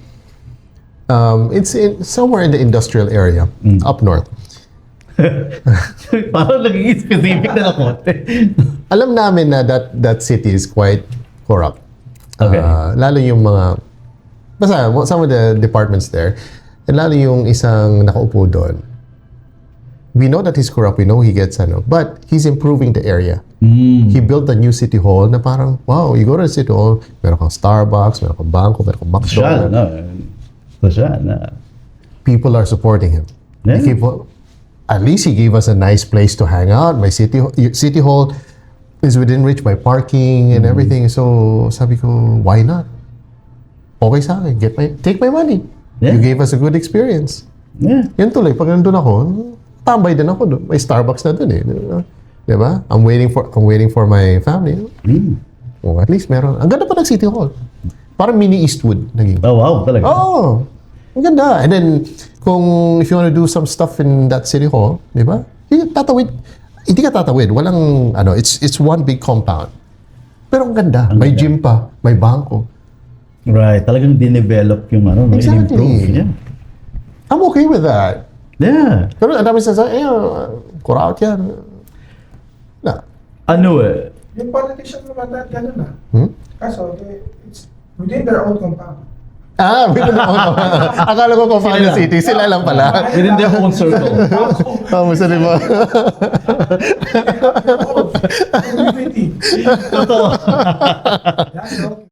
Speaker 2: It's somewhere in the industrial area, up north.
Speaker 1: Parang naging specific na ako.
Speaker 2: Alam namin na that city is quite corrupt.
Speaker 1: Okay.
Speaker 2: Lalo yung mga, basta some of the departments there, and lalo yung isang nakaupo doon. We know that he's corrupt, we know he gets but he's improving the area. He built a new city hall na parang, wow, you go to the city hall, meron kang Starbucks, meron kang Bangko, meron kang
Speaker 1: Social,
Speaker 2: McDonald's.
Speaker 1: no? Social, na.
Speaker 2: People are supporting him.
Speaker 1: Yeah.
Speaker 2: At least he gave us a nice place to hang out. My city hall is within reach by parking and everything. So sabi ko, why not? Okay sa akin. Take my money.
Speaker 1: Yeah.
Speaker 2: You gave us a good experience.
Speaker 1: Yeah.
Speaker 2: Yan tuloy, pag nandun ako, tambay din ako doon. May Starbucks na doon eh. Di ba? I'm waiting for my family. Oh, at least meron. Ang ganda pa ng City Hall. Parang mini Eastwood naging.
Speaker 1: Oh, wow, talaga.
Speaker 2: Oh, ang ganda. And then, if you want to do some stuff in that City Hall, di ba? Hindi ka tatawid. Walang, it's one big compound. Pero ang ganda. May gym pa. May bangko.
Speaker 1: Right, talagang dinevelop yung
Speaker 2: Exactly.
Speaker 1: in-improve. Yeah.
Speaker 2: I'm okay with that.
Speaker 1: Yeah.
Speaker 2: Pero ang dami sasabi, corrupt yan. Na.
Speaker 3: Yung politician naman natin, gano'n na. Kaso, it's within their own compound.
Speaker 2: Within the own. Akala ko compound
Speaker 1: Sila.
Speaker 2: city. Sila lang pala.
Speaker 1: Within their own circle.
Speaker 2: Masali mo.
Speaker 3: Everything.
Speaker 1: Totoo.
Speaker 3: Yeah,